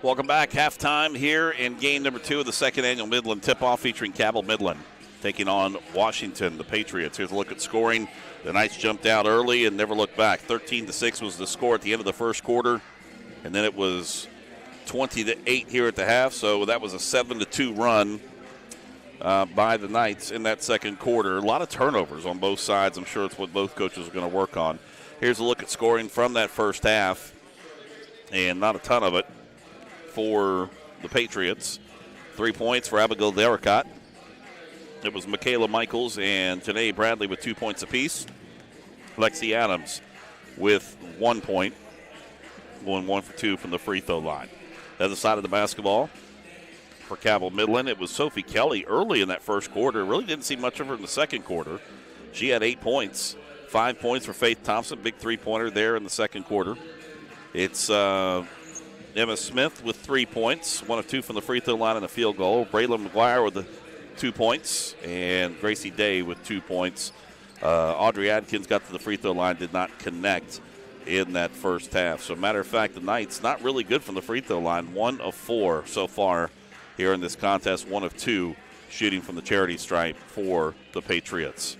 H: Welcome back. Halftime here in game number 2 of the second annual Midland Tip-Off featuring Cabell Midland taking on Washington, the Patriots. Here's a look at scoring. The Knights jumped out early and never looked back. 13-6 was the score at the end of the first quarter, and then it was 20-8 here at the half, so that was a 7-2 run by the Knights in that second quarter. A lot of turnovers on both sides. I'm sure it's what both coaches are going to work on. Here's a look at scoring from that first half, and not a ton of it for the Patriots. 3 points for Abigail Derricott. It was Michaela Michaels and Janae Bradley with 2 points apiece. Lexi Adams with 1 point, going 1 for 2 from the free throw line. The other side of the basketball, for Cabell Midland, it was Sophie Kelly early in that first quarter. Really didn't see much of her in the second quarter. She had 8 points. 5 points for Faith Thompson, big three-pointer there in the second quarter. It's Emma Smith with 3 points, 1 of 2 from the free throw line and a field goal. Braylon McGuire with the 2 points, and Gracie Day with 2 points. Audrey Adkins got to the free throw line, did not connect in that first half. So, matter of fact, the Knights not really good from the free throw line. 1 of 4 so far here in this contest, 1 of 2 shooting from the charity stripe for the Patriots.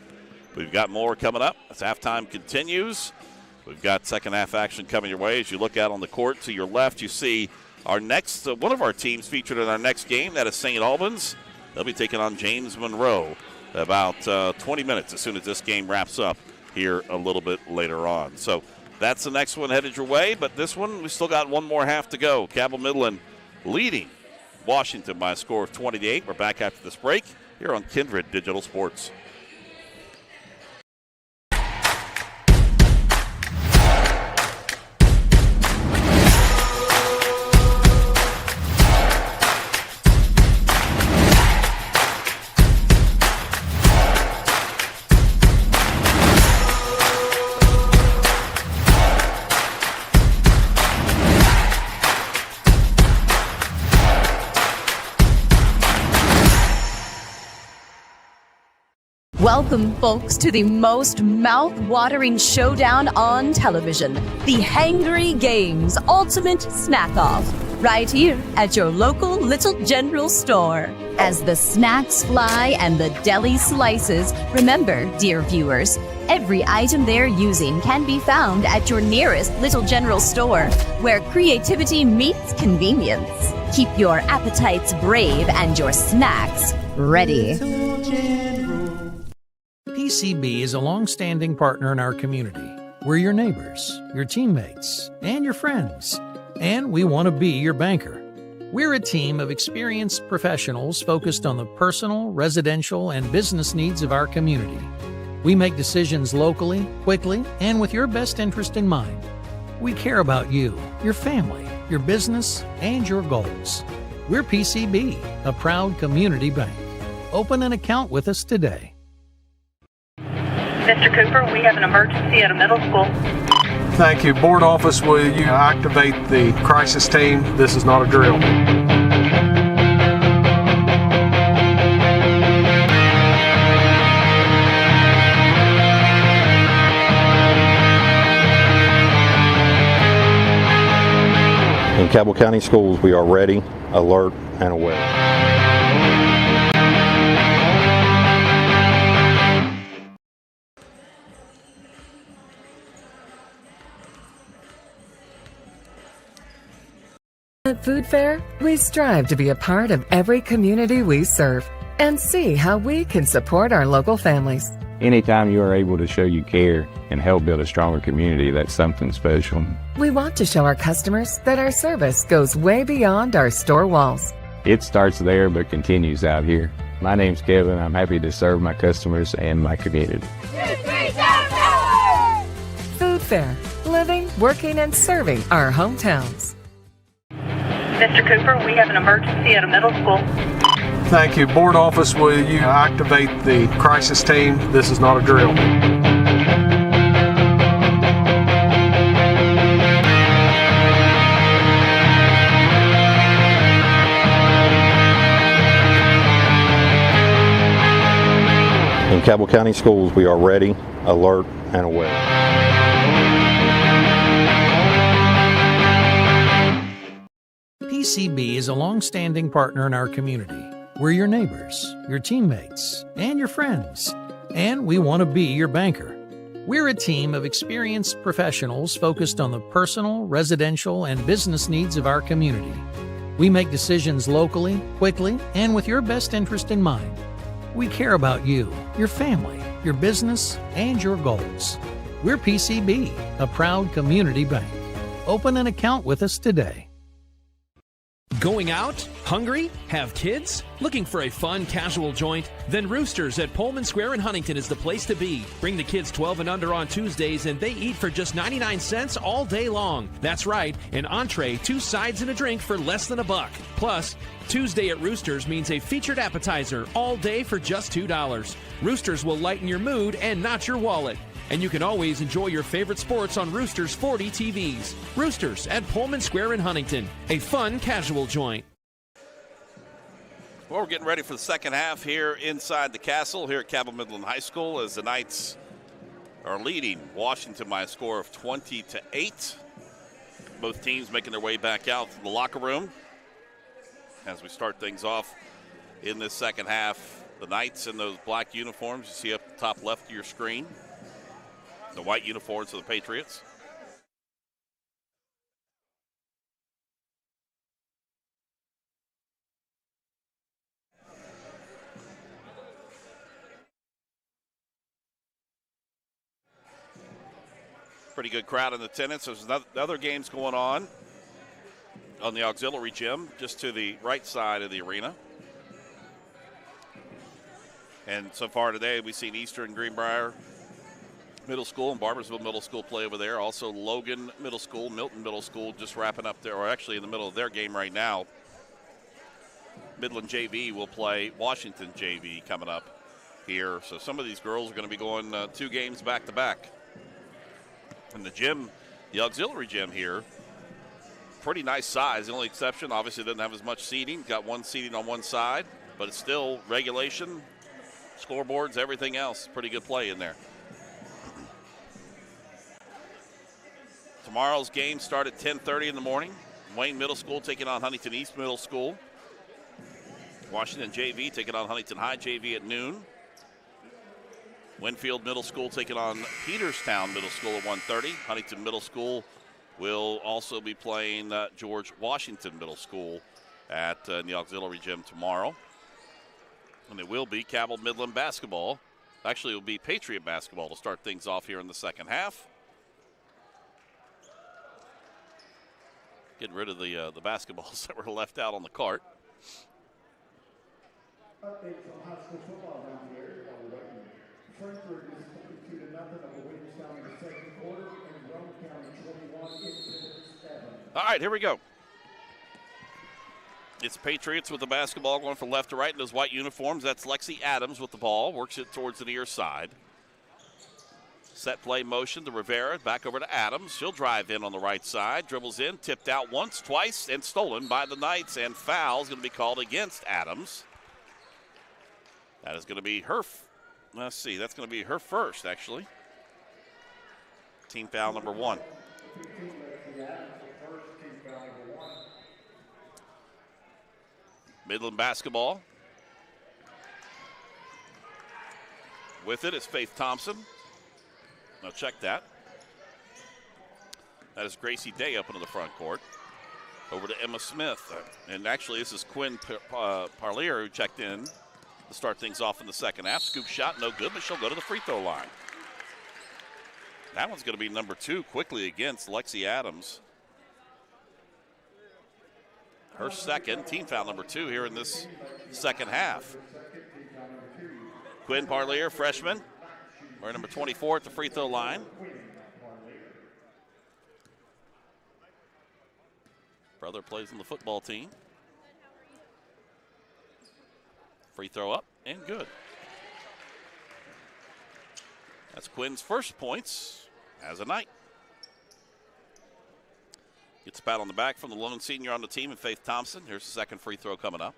H: We've got more coming up as halftime continues. We've got second half action coming your way. As you look out on the court to your left, you see our next one of our teams featured in our next game. That is St. Albans. They'll be taking on James Monroe about 20 minutes as soon as this game wraps up here a little bit later on. So that's the next one headed your way, but this one, we still got one more half to go. Cabell Midland leading Washington by a score of 20-8. We're back after this break here on KINDRED Digital Sports.
C: Welcome, folks, to the most mouth-watering showdown on television, the Hangry Games Ultimate Snack-Off, right here at your local Little General store. As the snacks fly and the deli slices, remember, dear viewers, every item they're using can be found at your nearest Little General store, where creativity meets convenience. Keep your appetites brave and your snacks ready.
D: PCB is a long-standing partner in our community. We're your neighbors, your teammates, and your friends, and we want to be your banker. We're a team of experienced professionals focused on the personal, residential, and business needs of our community. We make decisions locally, quickly, and with your best interest in mind. We care about you, your family, your business, and your goals. We're PCB, a proud community bank. Open an account with us today.
E: Mr. Cooper, we have an emergency at a middle school.
F: Thank you. Board office, will you activate the crisis team? This is not a drill.
G: In Cabell County Schools, we are ready, alert, and aware.
J: At Food Fair, we strive to be a part of every community we serve and see how we can support our local families.
K: Anytime you are able to show you care and help build a stronger community, that's something special.
J: We want to show our customers that our service goes way beyond our store walls.
K: It starts there but continues out here. My name's Kevin. I'm happy to serve my customers and my community.
J: Food Fair, living, working, and serving our hometowns.
E: Mr. Cooper, we have an emergency at a middle school.
F: Thank you. Board office, will you activate the crisis team? This is not a drill.
G: In Cabell County Schools, we are ready, alert, and aware.
D: PCB is a long-standing partner in our community. We're your neighbors, your teammates, and your friends, and we want to be your banker. We're a team of experienced professionals focused on the personal, residential, and business needs of our community. We make decisions locally, quickly, and with your best interest in mind. We care about you, your family, your business, and your goals. We're PCB, a proud community bank. Open an account with us today.
L: Going out? Hungry? Have kids? Looking for a fun, casual joint? Then Roosters at Pullman Square in Huntington is the place to be. Bring the kids 12 and under on Tuesdays, and they eat for just 99 cents all day long. That's right, an entree, 2 sides, and a drink for less than $1. Plus, Tuesday at Roosters means a featured appetizer all day for just $2. Roosters will lighten your mood and not your wallet. And you can always enjoy your favorite sports on Roosters 40 TVs. Roosters at Pullman Square in Huntington, a fun, casual joint.
H: Well, we're getting ready for the second half here inside the castle here at Cabell Midland High School as the Knights are leading Washington by a score of 20-8. Both teams making their way back out to the locker room as we start things off in this second half. The Knights in those black uniforms you see up the top left of your screen. The white uniforms of the Patriots. Pretty good crowd in attendance. There's other games going on the auxiliary gym just to the right side of the arena. And so far today we've seen Eastern Greenbrier Middle School and Barbersville Middle School play over there. Also Logan Middle School, Milton Middle School just wrapping up there, or actually in the middle of their game right now. Midland JV will play Washington JV coming up here. So some of these girls are going to be going 2 games back to back. And the gym, the auxiliary gym here, pretty nice size. The only exception, obviously, doesn't have as much seating. Got 1 seating on one side, but it's still regulation. Scoreboards, everything else. Pretty good play in there. Tomorrow's game start at 10:30 in the morning. Wayne Middle School taking on Huntington East Middle School. Washington JV taking on Huntington High JV at noon. Winfield Middle School taking on Peterstown Middle School at 1:30. Huntington Middle School will also be playing George Washington Middle School at the auxiliary gym tomorrow. And it will be Cabell Midland basketball. Actually, it will be Patriot basketball to start things off here in the second half. Getting rid of the basketballs that were left out on the cart.
N: Updates on high school football down here. Frankfurt is 22-0 over Williamstown in the second quarter, and Rome County 21, Independence 7.
H: All right, here we go. It's Patriots with the basketball going from left to right in those white uniforms. That's Lexi Adams with the ball. Works it towards the near side. Set play motion to Rivera. Back over to Adams. She'll drive in on the right side. Dribbles in. Tipped out once, twice, and stolen by the Knights. And foul is going to be called against Adams. That is going to be her. Let's see. That's going to be her first, actually. Team foul number 1. Midland basketball. With it is Faith Thompson. Now check that. That is Gracie Day up into the front court. Over to Emma Smith. And actually, this is Quinn Parlier who checked in to start things off in the second half. Scoop shot, no good, but she'll go to the free throw line. That one's going to be number 2 quickly against Lexi Adams. Her second, team foul number 2 here in this second half. Quinn Parlier, freshman, wearing number 24 at the free throw line. Brother plays on the football team. Free throw up and good. That's Quinn's first points as a Knight. Gets a pat on the back from the lone senior on the team and Faith Thompson. Here's the second free throw coming up.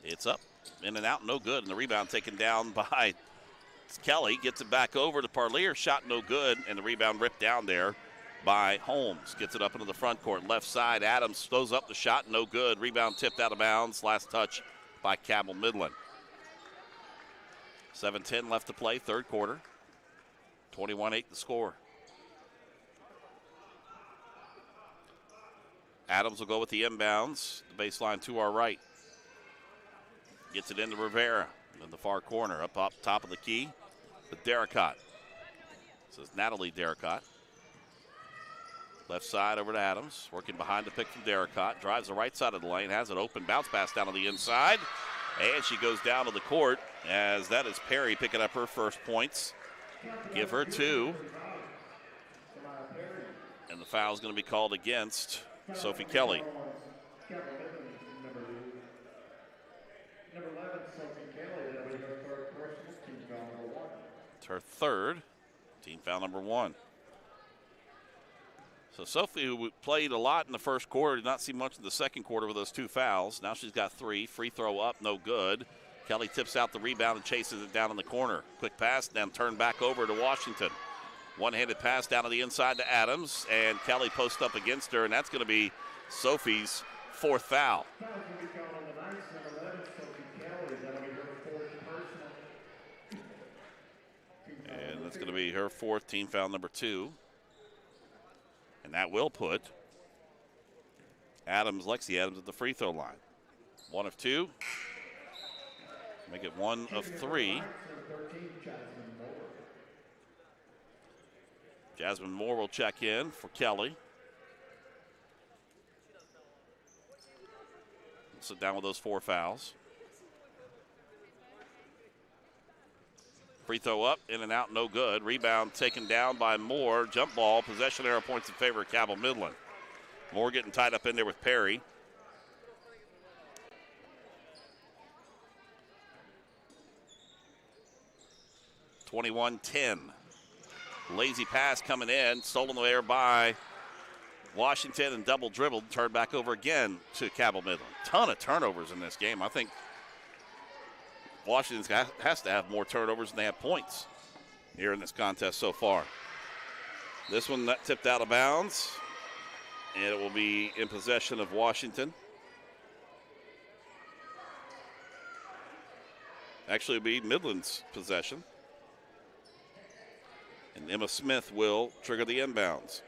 H: It's up, in and out, no good. And the rebound taken down by Kelly. Gets it back over to Parlier. Shot no good, and the rebound ripped down there by Holmes. Gets it up into the front court. Left side, Adams throws up the shot, no good. Rebound tipped out of bounds. Last touch by Cabell Midland. 7:10 left to play, third quarter. 21-8 the score. Adams will go with the inbounds. The baseline to our right. Gets it into Rivera in the far corner. Up top of the key to Derricott. This is Natalie Derricott. Left side over to Adams. Working behind the pick from Derricott. Drives the right side of the lane. Has it open. Bounce pass down on the inside. And she goes down to the court as that is Perry picking up her first points. Give her 2. And the foul is going to be called against Sophie Kelly. It's her third. Team foul number 1. So Sophie, who played a lot in the first quarter, did not see much in the second quarter with those 2 fouls. Now she's got 3. Free throw up, no good. Kelly tips out the rebound and chases it down in the corner. Quick pass, then turned back over to Washington. One-handed pass down to the inside to Adams, and Kelly posts up against her, and that's going to be Sophie's 4th foul. And that's going to be her 4th, team foul number 2. And that will put Lexi Adams at the free throw line. 1 of 2. Make it 1 of 3. Jasmine Moore will check in for Kelly. Sit down with those 4 fouls. Free throw up, in and out, no good. Rebound taken down by Moore. Jump ball, possession arrow points in favor of Cabell Midland. Moore getting tied up in there with Perry. (21-10). Lazy pass coming in, stolen there by Washington and double dribbled, turned back over again to Cabell Midland. Ton of turnovers in this game. I think Washington has to have more turnovers than they have points here in this contest so far. This one tipped out of bounds, and it will be in possession of Washington. Actually, it'll be Midland's possession. And Emma Smith will trigger the inbounds.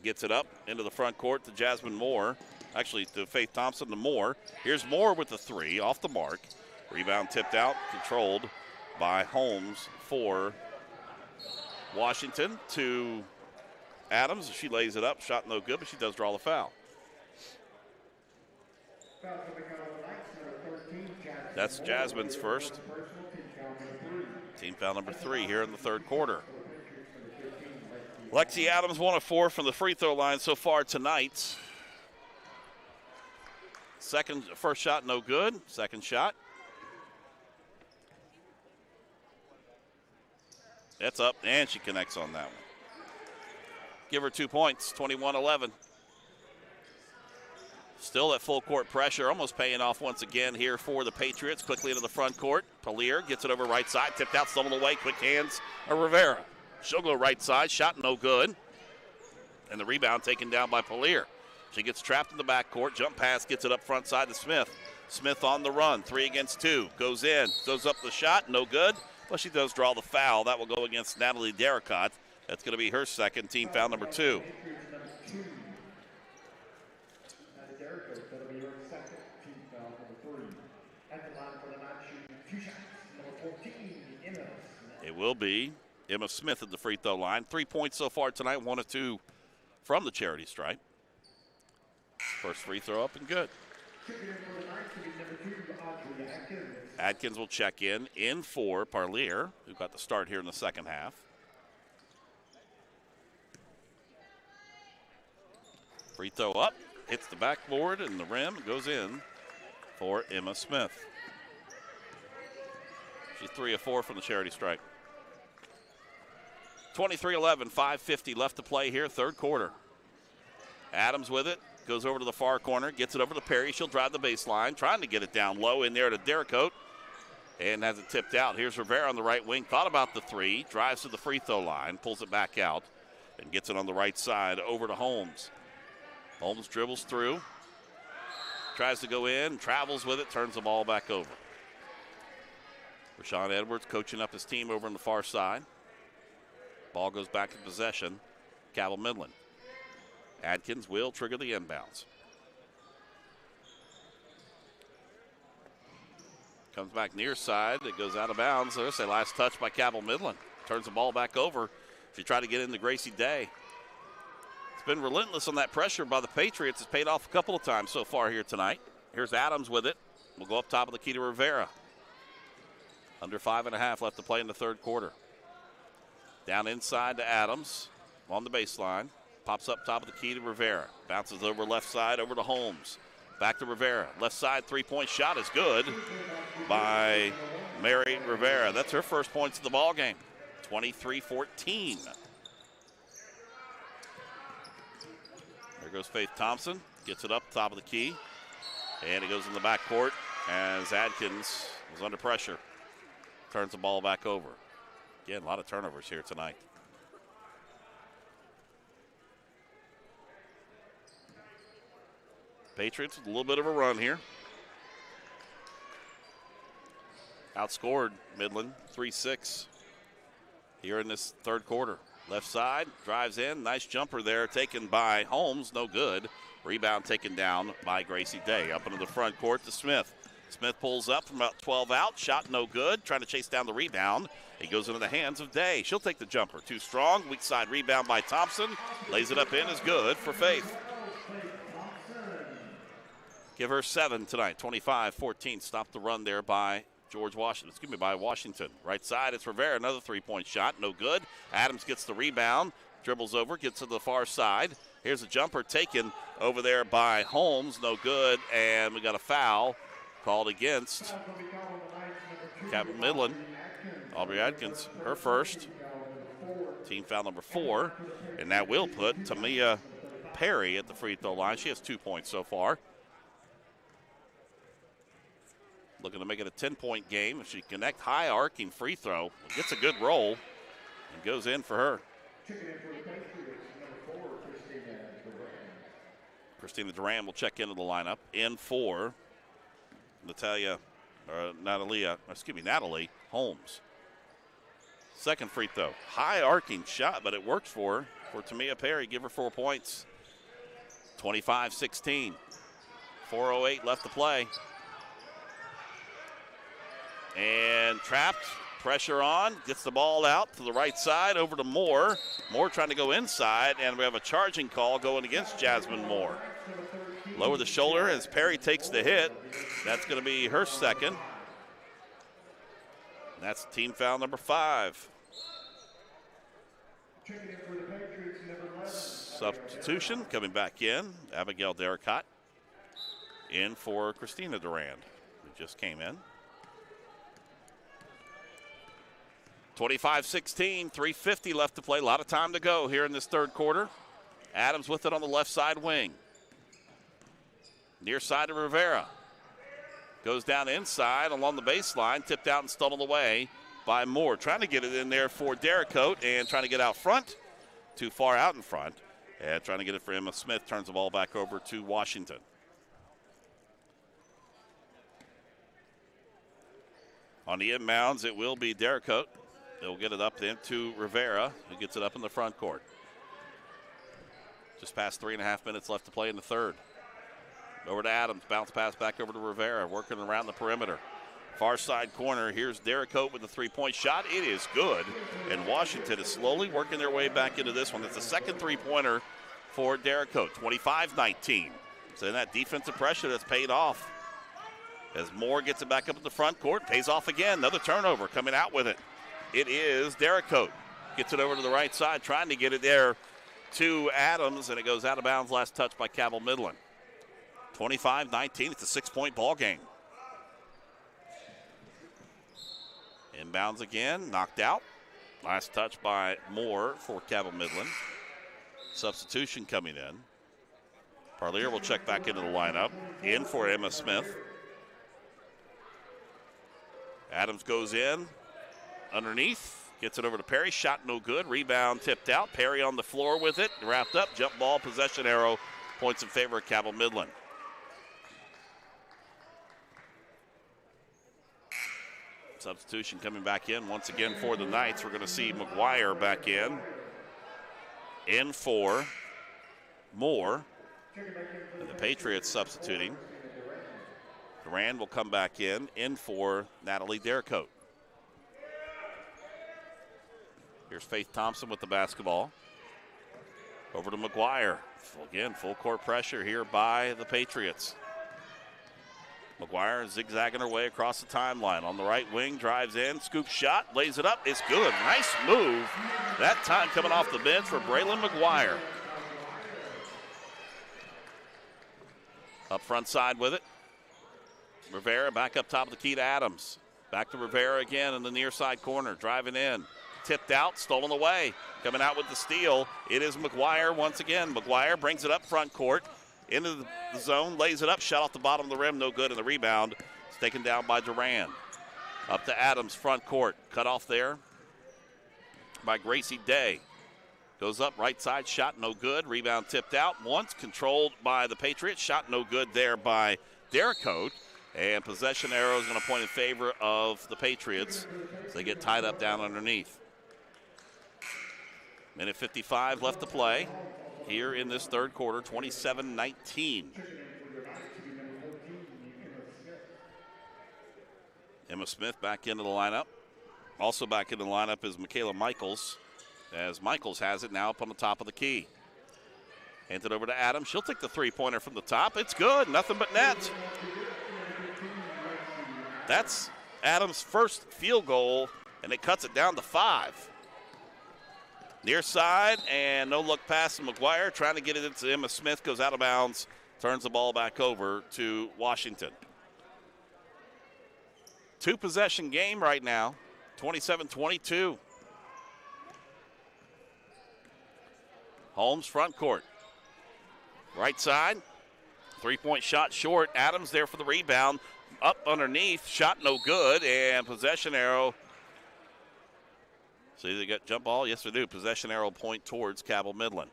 H: Gets it up into the front court to Jasmine Moore. Actually, to Faith Thompson to Moore. Here's Moore with the three, off the mark. Rebound tipped out, controlled by Holmes for Washington to Adams. She lays it up, shot no good, but she does draw the foul. That's Jasmine's first. Team foul number 3 here in the third quarter. Lexi Adams 1 of 4 from the free throw line so far tonight. First shot no good. Second shot. That's up, and she connects on that one. Give her 2 points, 21-11. Still at full court pressure, almost paying off once again here for the Patriots. Quickly into the front court. Palier gets it over right side, tipped out, stumbled away, quick hands of Rivera. She'll go right side, shot no good. And the rebound taken down by Palier. She gets trapped in the backcourt, jump pass, gets it up front side to Smith. Smith on the run, 3 against 2, goes in, goes up the shot, no good. But she does draw the foul. That will go against Natalie Derricott. That's going to be her second, team foul number 2. It will be Emma Smith at the free throw line. 3 points so far tonight, 1 of 2 from the charity stripe. First free throw up and good. Adkins will check in for Parlier, who got the start here in the second half. Free throw up, hits the backboard and the rim, goes in for Emma Smith. She's 3 of 4 from the charity stripe. 23-11, 5:50 left to play here, third quarter. Adams with it, goes over to the far corner, gets it over to Perry. She'll drive the baseline, trying to get it down low in there to Derricott, and has it tipped out. Here's Rivera on the right wing, thought about the 3, drives to the free throw line, pulls it back out, and gets it on the right side over to Holmes. Holmes dribbles through, tries to go in, travels with it, turns the ball back over. Rashawn Edwards coaching up his team over on the far side. Ball goes back in possession, Cabell Midland. Adkins will trigger the inbounds. Comes back near side. It goes out of bounds. There's a last touch by Cabell Midland. Turns the ball back over. She tried to get into Gracie Day. It's been relentless on that pressure by the Patriots. It's paid off a couple of times so far here tonight. Here's Adams with it. We'll go up top of the key to Rivera. Under 5.5 left to play in the third quarter. Down inside to Adams on the baseline. Pops up top of the key to Rivera. Bounces over left side over to Holmes. Back to Rivera. Left side three-point shot is good by Mary Rivera. That's her first points of the ball game. 23-14. There goes Faith Thompson. Gets it up top of the key. And it goes in the backcourt as Adkins was under pressure. Turns the ball back over. Again, a lot of turnovers here tonight. Patriots with a little bit of a run here. Outscored Midland 3-6 here in this third quarter. Left side, drives in, nice jumper there taken by Holmes, no good. Rebound taken down by Gracie Day. Up into the front court to Smith. Smith pulls up from about 12 out, shot no good, trying to chase down the rebound. He goes into the hands of Day. She'll take the jumper, too strong. Weak side rebound by Thompson. Lays it up in, is good for Faith. Give her 7 tonight, 25-14. Stop the run there by by Washington. Right side, it's Rivera, another three-point shot, no good. Adams gets the rebound, dribbles over, gets to the far side. Here's a jumper taken over there by Holmes, no good, and we got a foul called against Cabell Midland. Aubrey Adkins, her first. Team foul number 4, and that will put Tamia Perry at the free throw line. She has 2 points so far. looking to make it a 10-point game. If she connect high arcing free throw, gets a good roll and goes in for her. Christina Duran will check into the lineup. In for Natalie Holmes. Second free throw. High arcing shot, but it works for her. For Tamia Perry, give her 4 points. 25-16. 4:08 left to play. And trapped. Pressure on. Gets the ball out to the right side over to Moore. Moore trying to go inside, and we have a charging call going against Jasmine Moore. Lower the shoulder as Perry takes the hit. That's going to be her second. That's team foul number 5. Substitution coming back in. Abigail Derricott in for Christina Durand, who just came in. 25-16, 3:50 left to play. A lot of time to go here in this third quarter. Adams with it on the left side wing. Near side of Rivera. Goes down inside along the baseline, tipped out and stolen away by Moore. Trying to get it in there for Derricott and trying to get out front. Too far out in front. And trying to get it for Emma Smith. Turns the ball back over to Washington. On the inbounds, it will be Derricott. They'll get it up then to Rivera, who gets it up in the front court. Just past 3.5 minutes left to play in the third. Over to Adams, bounce pass back over to Rivera, working around the perimeter. Far side corner, here's Derricott with the three-point shot. It is good, and Washington is slowly working their way back into this one. That's the second three-pointer for Derricott, 25-19. So that defensive pressure that's paid off. As Moore gets it back up at the front court, pays off again. Another turnover coming out with it. It is Derricott. Gets it over to the right side, trying to get it there to Adams, and it goes out of bounds. Last touch by Cabell Midland. 25-19, it's a 6-point ball game. Inbounds again, knocked out. Last touch by Moore for Cabell Midland. Substitution coming in. Parlier will check back into the lineup. In for Emma Smith. Adams goes in. Underneath. Gets it over to Perry. Shot no good. Rebound tipped out. Perry on the floor with it. Wrapped up. Jump ball. Possession arrow. Points in favor of Cabell Midland. Substitution coming back in once again for the Knights. We're going to see McGuire back in. In for Moore. And the Patriots substituting. Durand will come back in for Natalie Derricott. Here's Faith Thompson with the basketball. Over to McGuire. Again, full court pressure here by the Patriots. McGuire zigzagging her way across the timeline. On the right wing, drives in, scoop shot, lays it up. It's good. Nice move. That time coming off the bench for Braylon McGuire. Up front side with it. Rivera back up top of the key to Adams. Back to Rivera again in the near side corner. Driving in. Tipped out, stolen away. Coming out with the steal. It is McGuire once again. McGuire brings it up front court. Into the zone, lays it up, shot off the bottom of the rim, no good, and the rebound is taken down by Durand. Up to Adams, front court, cut off there by Gracie Day. Goes up, right side, shot no good, rebound tipped out once, controlled by the Patriots, shot no good there by Derricott, and possession arrow is going to point in favor of the Patriots as they get tied up down underneath. Minute 55 left to play. Here in this third quarter, 27-19. Emma Smith back into the lineup. Also back into the lineup is Michaela Michaels, as Michaels has it now up on the top of the key. Hands it over to Adams. She'll take the three-pointer from the top. It's good. Nothing but net. That's Adams' first field goal, and it cuts it down to 5. Near side, and no look pass to McGuire. Trying to get it into Emma Smith. Goes out of bounds. Turns the ball back over to Washington. 2-possession game right now. 27-22. Holmes front court. Right side. 3-point shot short. Adams there for the rebound. up underneath, shot no good, and possession arrow. See, they got jump ball? Yes, they do. Possession arrow point towards Cabell Midland.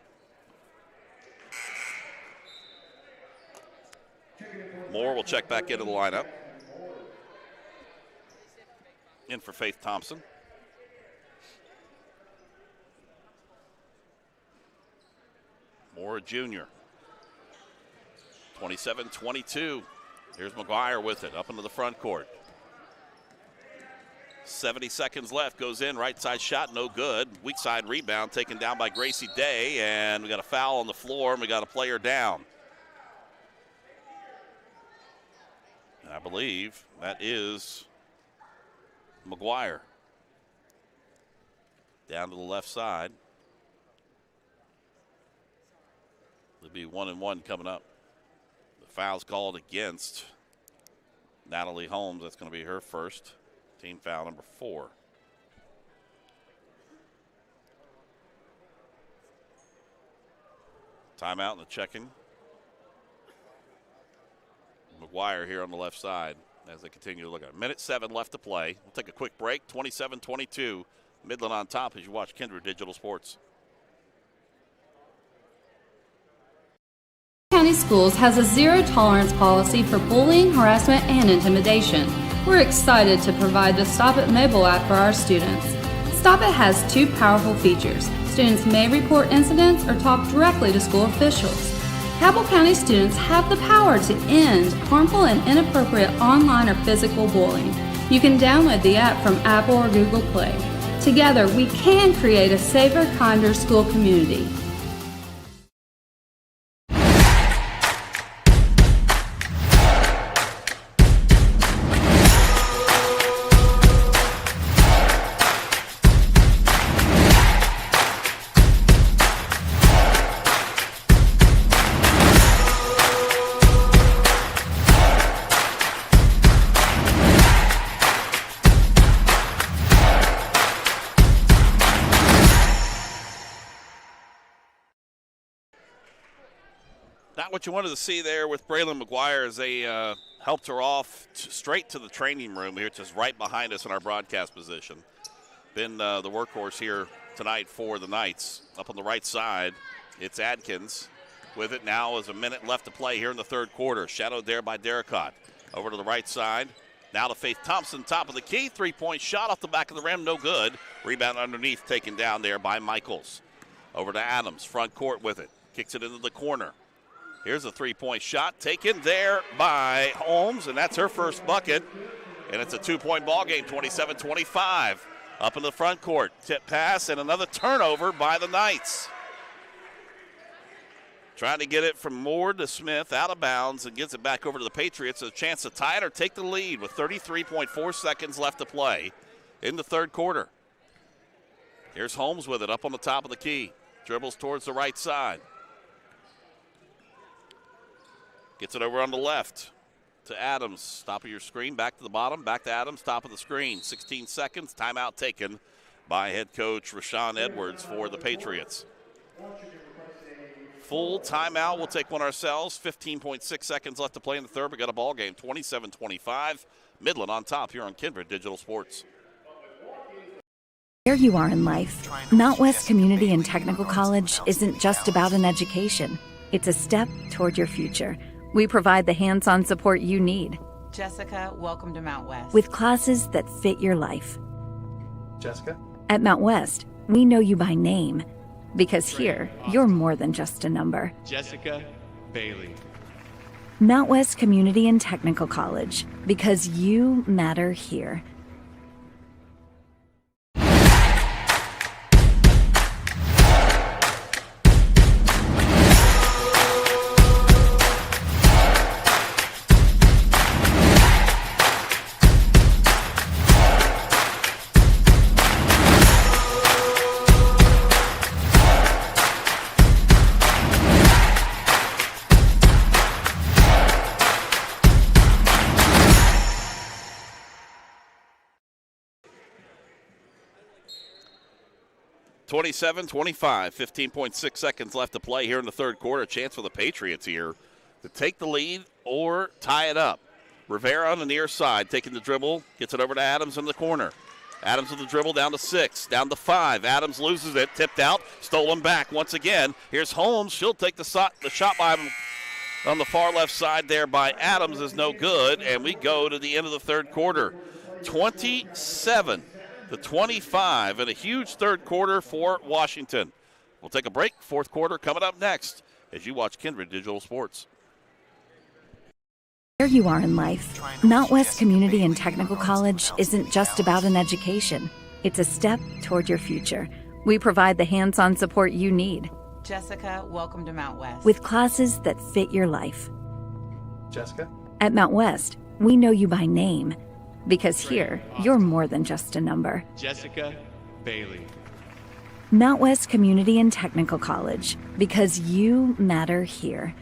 H: Moore will check back into the lineup. In for Faith Thompson. Moore, a junior. 27-22. Here's McGuire with it, up into the front court. 70 seconds left, goes in, right side shot, no good. Weak side rebound taken down by Gracie Day, and we got a foul on the floor, and we got a player down. And I believe that is McGuire. Down to the left side. There'll be 1-and-1 coming up. The foul's called against Natalie Holmes. That's going to be her first. Team foul number 4. Timeout in the checking. McGuire here on the left side as they continue to look at it. 1:07 left to play. We'll take a quick break. 27-22. Midland on top as you watch Kindred Digital Sports.
M: County Schools has a zero-tolerance policy for bullying, harassment, and intimidation. We're excited to provide the Stop It mobile app for our students. Stop It has 2 powerful features. Students may report incidents or talk directly to school officials. Cabell County students have the power to end harmful and inappropriate online or physical bullying. You can download the app from Apple or Google Play. Together, we can create a safer, kinder school community.
H: Not what you wanted to see there with Braylon McGuire as they helped her off straight to the training room here, just right behind us in our broadcast position. Been the workhorse here tonight for the Knights. Up on the right side, it's Adkins with it now as a minute left to play here in the third quarter. Shadowed there by Derricott. Over to the right side. Now to Faith Thompson, top of the key. Three-point shot off the back of the rim, no good. Rebound underneath, taken down there by Michaels. Over to Adams, front court with it. Kicks it into the corner. Here's a three-point shot taken there by Holmes, and that's her first bucket. And it's a 2-point ball game, 27-25. Up in the front court, tip pass, and another turnover by the Knights. Trying to get it from Moore to Smith, out of bounds, and gets it back over to the Patriots. A chance to tie it or take the lead with 33.4 seconds left to play in the third quarter. Here's Holmes with it, up on the top of the key. Dribbles towards the right side. Gets it over on the left to Adams. Top of your screen, back to the bottom, back to Adams, top of the screen. 16 seconds, timeout taken by head coach Rashawn Edwards for the Patriots. Full timeout, we'll take one ourselves. 15.6 seconds left to play in the third. We got a ball game, 27-25. Midland on top here on Kindred Digital Sports.
A: Where you are in life, Mount West Community and Technical College isn't just about an education. It's a step toward your future. We provide the hands-on support you need.
I: Jessica, welcome to Mount West.
A: With classes that fit your life.
B: Jessica?
A: At Mount West, we know you by name. Because here, you're more than just a number.
B: Jessica Bailey.
A: Mount West Community and Technical College. Because you matter here.
H: $27-25, 15.6 seconds left to play here in the third quarter. A chance for the Patriots here to take the lead or tie it up. Rivera on the near side, taking the dribble, gets it over to Adams in the corner. Adams with the dribble down to 6, down to 5. Adams loses it, tipped out, stolen back once again. Here's Holmes. She'll take the shot by him on the far left side there by Adams is no good, and we go to the end of the third quarter. 27-25, and a huge third quarter for Washington. We'll take a break. Fourth quarter coming up next as you watch Kindred Digital Sports.
A: Where you are in life, Mount West Community and Technical College isn't just about an education. It's a step toward your future. We provide the hands-on support you need.
I: Jessica, welcome to Mount West.
A: With classes that fit your life.
B: Jessica?
A: At Mount West, we know you by name. Because here, you're more than just a number.
B: Jessica Bailey.
A: Mount West Community and Technical College. Because you matter here.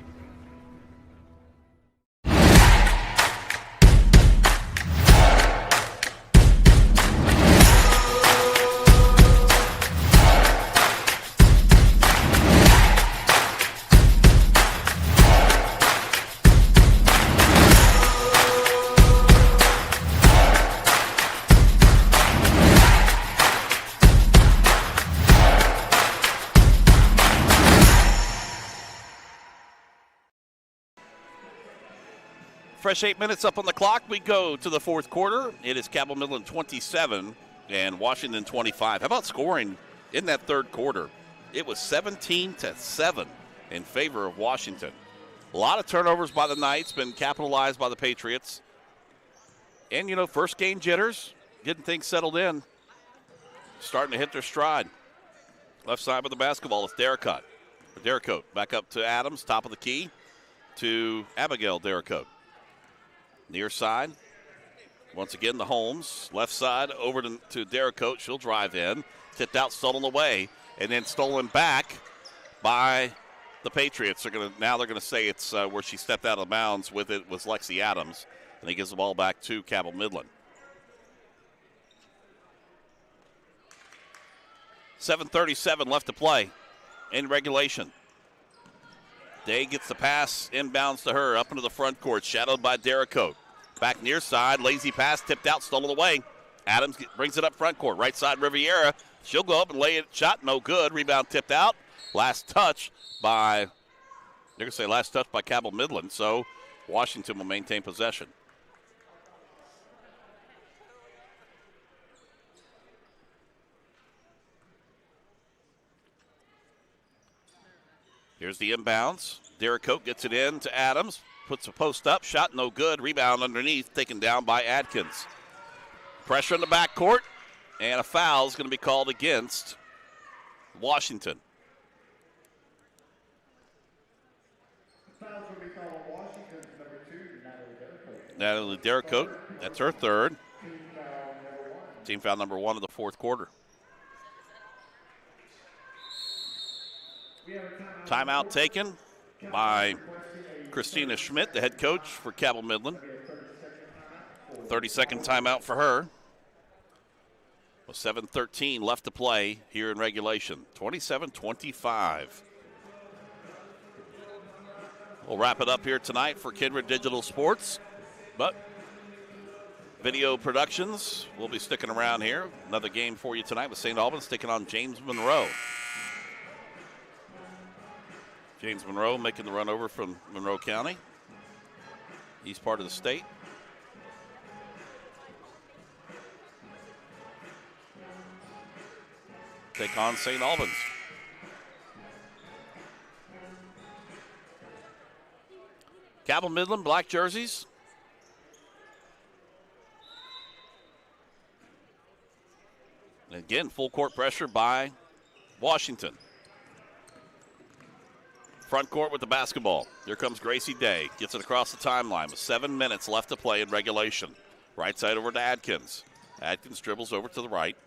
H: Fresh 8 minutes up on the clock. We go to the fourth quarter. It is Cabell Midland 27 and Washington 25. How about scoring in that third quarter? It was 17-7 in favor of Washington. A lot of turnovers by the Knights, been capitalized by the Patriots. And, first game jitters, getting things settled in. Starting to hit their stride. Left side with the basketball, it's Derricote. Back up to Adams, top of the key, to Abigail Derricote. Near side, once again, the Holmes. Left side over to Derricote. She'll drive in. Tipped out, stolen away, and then stolen back by the Patriots. They're going to say it's where she stepped out of bounds with it was Lexi Adams, and he gives the ball back to Cabell Midland. 7:37 left to play in regulation. Day gets the pass, inbounds to her, up into the front court, shadowed by Derricote. Back near side, lazy pass, tipped out, stolen away. Adams brings it up front court, right side Riviera. She'll go up and lay it, shot, no good. Rebound tipped out. Last touch by Cabell Midland, so Washington will maintain possession. Here's the inbounds. Derricote gets it in to Adams. Puts a post up. Shot no good. Rebound underneath. Taken down by Adkins. Pressure in the backcourt. And a foul is going to be called against Washington. Natalie Derricote. That's her third. Team foul number 1 of the fourth quarter. Timeout taken by Christina Schmidt, the head coach for Cabell Midland. 30-second timeout for her. With 7:13 left to play here in regulation. 27-25. We'll wrap it up here tonight for Kindred Digital Sports. But Video Productions will be sticking around here. Another game for you tonight with St. Albans taking on James Monroe. James Monroe making the run over from Monroe County. He's part of the state. Take on St. Albans. Cabell Midland, black jerseys. And again, full court pressure by Washington. Front court with the basketball. Here comes Gracie Day. Gets it across the timeline with 7 minutes left to play in regulation. Right side over to Adkins. Adkins dribbles over to the right.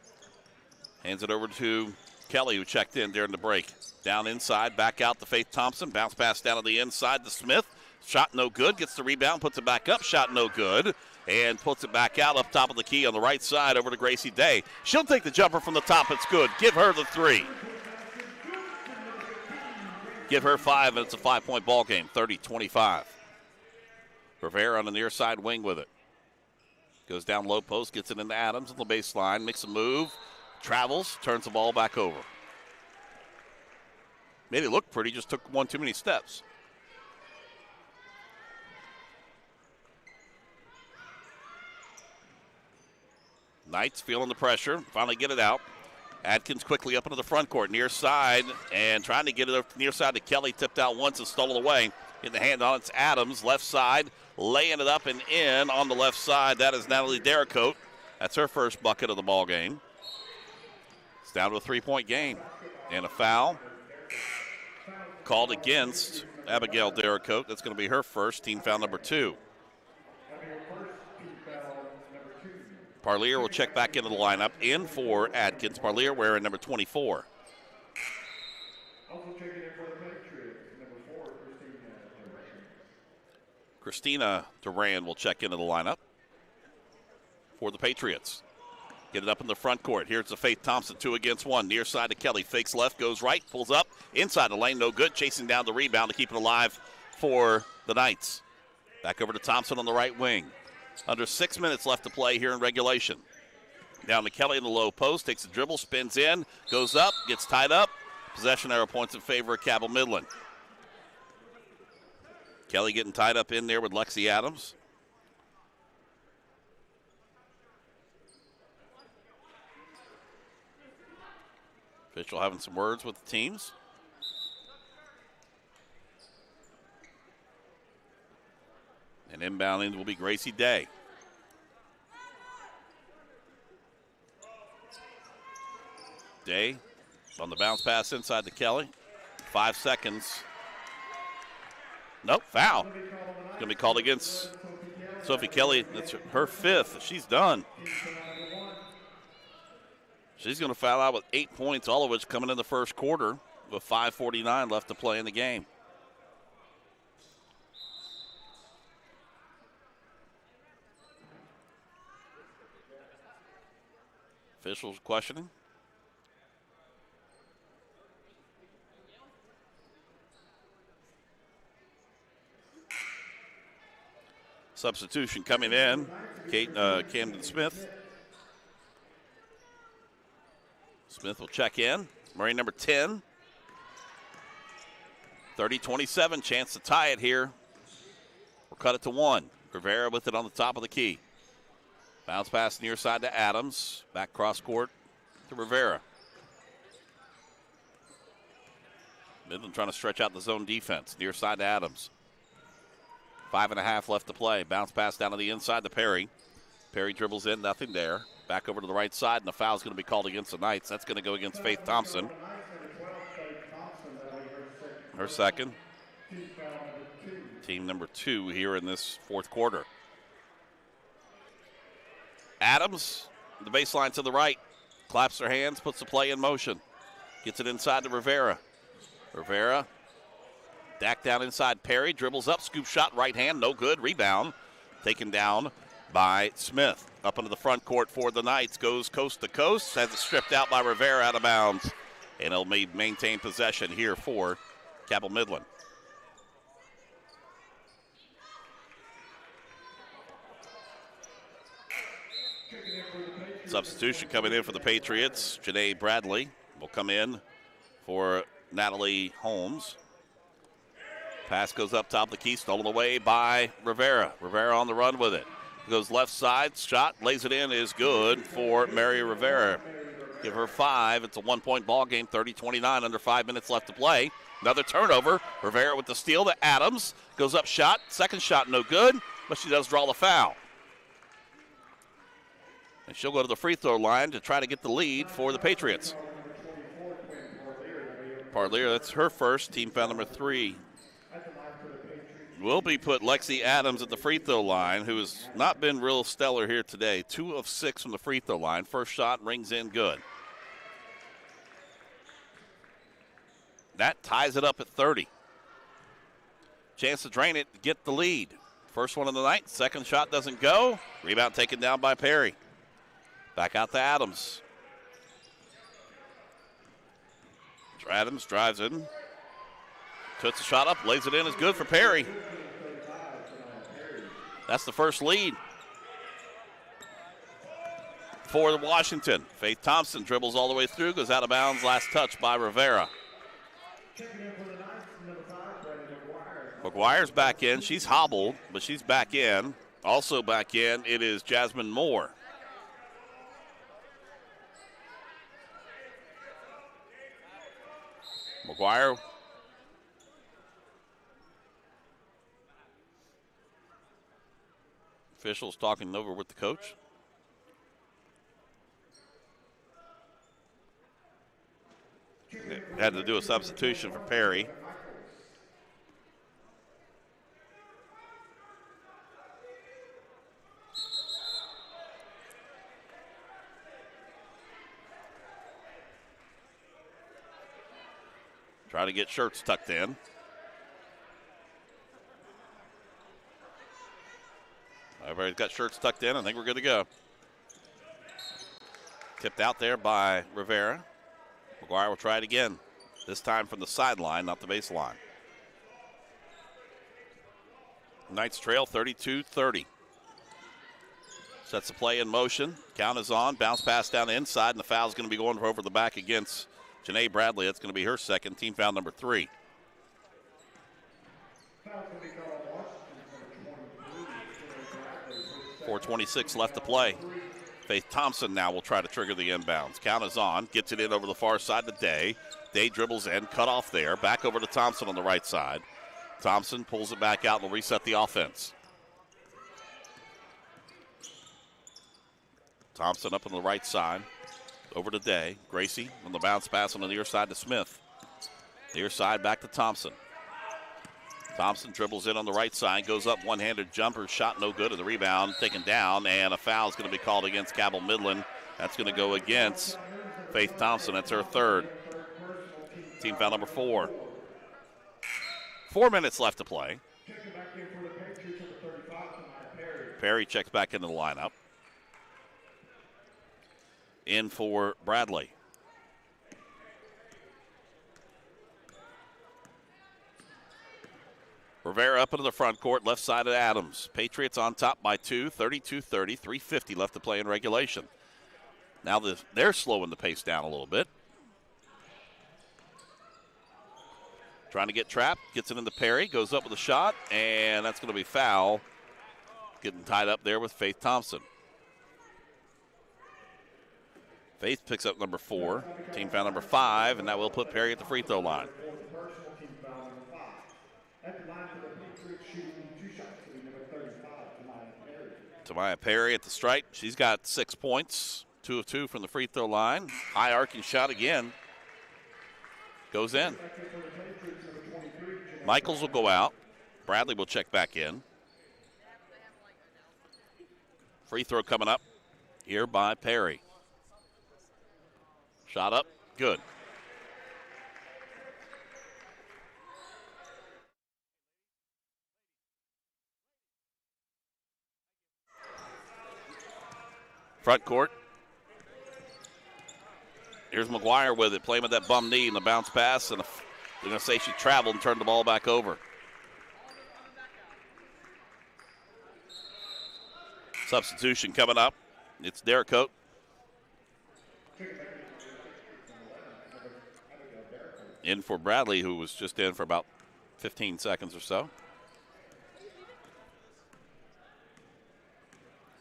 H: Hands it over to Kelly, who checked in during the break. Down inside, back out to Faith Thompson. Bounce pass down to the inside to Smith. Shot no good. Gets the rebound, puts it back up. Shot no good. And puts it back out up top of the key on the right side over to Gracie Day. She'll take the jumper from the top. It's good. Give her the 3. Give her 5, and it's a 5-point ball game, 30-25. Rivera on the near side wing with it. Goes down low post, gets it into Adams on the baseline, makes a move, travels, turns the ball back over. Made it look pretty, just took one too many steps. Knights feeling the pressure, finally get it out. Adkins quickly up into the front court, near side, and trying to get it up near side to Kelly. Tipped out once and stole it away. In the hand on it's Adams, left side, laying it up and in on the left side. That is Natalie Derricote. That's her first bucket of the ball game. It's down to a 3-point game. And a foul called against Abigail Derricote. That's going to be her first, team foul number 2. Parlier will check back into the lineup. In for Adkins. Parlier wearing number 24.
N: Also checking in for the Patriots, number 4,
H: Christina Duran will check into the lineup for the Patriots. Get it up in the front court. Here's the Faith Thompson, 2 against 1. Near side to Kelly. Fakes left, goes right, pulls up. Inside the lane, no good. Chasing down the rebound to keep it alive for the Knights. Back over to Thompson on the right wing. Under 6 minutes left to play here in regulation. Down to Kelly in the low post. Takes a dribble, spins in, goes up, gets tied up. Possession arrow points in favor of Cabell Midland. Kelly getting tied up in there with Lexi Adams. Official having some words with the teams. And inbounding will be Gracie Day. Day on the bounce pass inside to Kelly. 5 seconds. Nope, foul. It's going to be called against Sophie Kelly. That's her 5th. She's done. She's going to foul out with 8 points, all of which coming in the first quarter with 5:49 left to play in the game. Officials questioning. Substitution coming in, Camden Smith. Smith will check in. Marine number 10. 30-27, chance to tie it here. We'll cut it to 1. Rivera with it on the top of the key. Bounce pass near side to Adams. Back cross court to Rivera. Midland trying to stretch out the zone defense. Near side to Adams. 5.5 left to play. Bounce pass down to the inside to Perry. Perry dribbles in, nothing there. Back over to the right side, and the foul is going to be called against the Knights. That's going to go against Faith Thompson. Her second. Team number 2 here in this fourth quarter. Adams, the baseline to the right. Claps her hands, puts the play in motion. Gets it inside to Rivera. Rivera. Back down inside. Perry dribbles up, scoop shot, right hand, no good. Rebound taken down by Smith. Up into the front court for the Knights. Goes coast to coast. Has it stripped out by Rivera out of bounds. And it'll maintain possession here for Cabell Midland. Substitution coming in for the Patriots. Janae Bradley will come in for Natalie Holmes. Pass goes up top of the key, stolen away by Rivera. Rivera on the run with it. Goes left side, shot, lays it in, is good for Mary Rivera. Give her 5. It's a 1-point ball game, 30-29, under 5 minutes left to play. Another turnover. Rivera with the steal to Adams. Goes up shot, second shot no good, but she does draw the foul. And she'll go to the free throw line to try to get the lead for the Patriots. Parlier, that's her first, team foul number 3. Will be put Lexi Adams at the free throw line, who has not been real stellar here today. 2 of 6 from the free throw line. First shot rings in good. That ties it up at 30. Chance to drain it, get the lead. First one of the night, second shot doesn't go. Rebound taken down by Perry. Back out to Adams. Adams drives in. Puts the shot up, lays it in, is good for Perry. That's the first lead for Washington. Faith Thompson dribbles all the way through, goes out of bounds. Last touch by Rivera. McGuire's back in. She's hobbled, but she's back in. Also back in, it is Jasmine Moore. McGuire. Officials talking over with the coach. They had to do a substitution for Perry. Try to get shirts tucked in. Everybody's got shirts tucked in. I think we're good to go. Tipped out there by Rivera. McGuire will try it again. This time from the sideline, not the baseline. Knights trail 32-30. Sets the play in motion. Count is on. Bounce pass down the inside, and the foul's going to be going over the back against Janae Bradley. That's going to be her second. Team foul number 3. 4:26 left to play. Faith Thompson now will try to trigger the inbounds. Count is on. Gets it in over the far side to Day. Day dribbles in. Cut off there. Back over to Thompson on the right side. Thompson pulls it back out and will reset the offense. Thompson up on the right side. Over to Day. Gracie on the bounce pass on the near side to Smith. Near side back to Thompson. Thompson dribbles in on the right side, goes up one-handed jumper, shot no good, and the rebound taken down, and a foul is going to be called against Cabell Midland. That's going to go against Faith Thompson. That's her third. Team foul number 4. 4 minutes left to play. Perry checks back into the lineup. In for Bradley. Rivera up into the front court, left side of Adams. Patriots on top by 2, 32-30, 3:50 left to play in regulation. Now they're slowing the pace down a little bit. Trying to get trapped, gets it into Perry, goes up with a shot, and that's going to be foul. Getting tied up there with Faith Thompson. Faith picks up number 4, team foul number 5, and that will put Perry at the free throw line. Tamaya Perry at the stripe. She's got 6 points, 2 of 2 from the free throw line. High arcing shot again. Goes in. Michaels will go out. Bradley will check back in. Free throw coming up here by Perry. Shot up, good. Front court. Here's McGuire with it, playing with that bum knee and the bounce pass, and they're going to say she traveled and turned the ball back over. Substitution coming up. It's Derek Coate. In for Bradley, who was just in for about 15 seconds or so.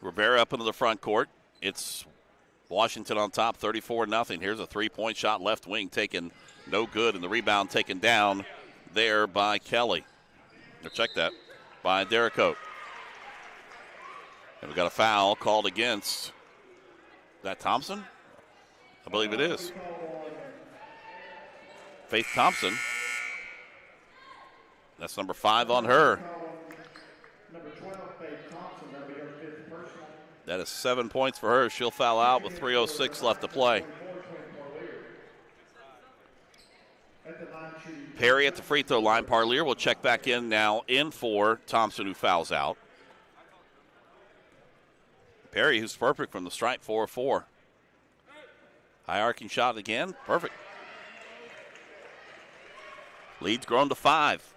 H: Rivera up into the front court. It's Washington on top, 34-0. Here's a three-point shot, left wing taken, no good, and the rebound taken down there by Kelly. Check that, by Derek Coate. And we've got a foul called against, is that Thompson? I believe it is. Faith Thompson. That's number 5 on her.
N: Number 12, Faith Thompson, that'll be her 5th personal.
H: That is 7 points for her. She'll foul out with 3:06 left to play. Perry at the free throw line. Parlier will check back in now in for Thompson, who fouls out. Perry, who's perfect from the stripe, 4-4. High arcing shot again. Perfect. Lead's grown to 5.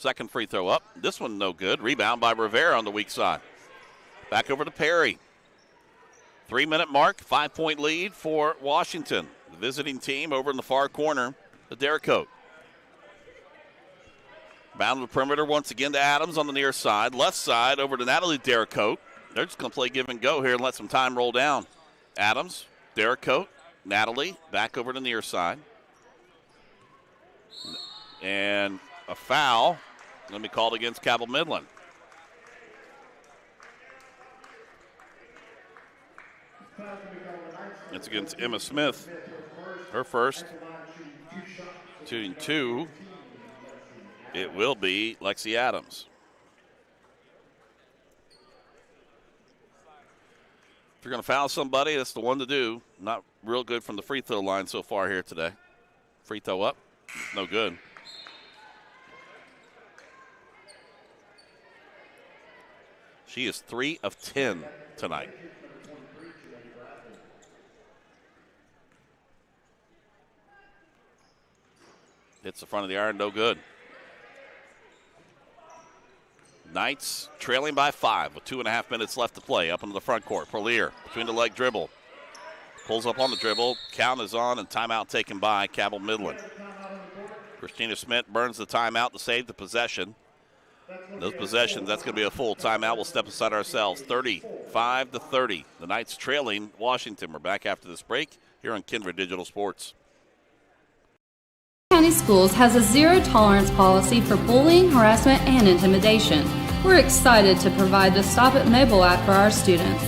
H: Second free throw up. This one no good. Rebound by Rivera on the weak side. Back over to Perry. 3-minute mark, 5-point lead for Washington. The visiting team over in the far corner, the Derricote. Bound to the perimeter once again to Adams on the near side. Left side over to Natalie Derricote. They're just going to play give and go here and let some time roll down. Adams, Derricote, Natalie, back over to the near side. And a foul going to be called against Cabell Midland. It's against Emma Smith. Her first. 2-2. It will be Lexi Adams. If you're going to foul somebody, that's the one to do. Not real good from the free throw line so far here today. Free throw up. No good. She is 3 of 10 tonight. Hits the front of the iron, no good. Knights trailing by 5 with 2.5 minutes left to play. Up into the front court. Perlier between the leg dribble. Pulls up on the dribble. Count is on and timeout taken by Cabell Midland. Christina Smith burns the timeout to save the possession. Those possessions, that's going to be a full timeout. We'll step aside ourselves. 35-30. The Knights trailing Washington. We're back after this break here on Kindred Digital Sports.
M: County Schools has a zero-tolerance policy for bullying, harassment, and intimidation. We're excited to provide the Stop It mobile app for our students.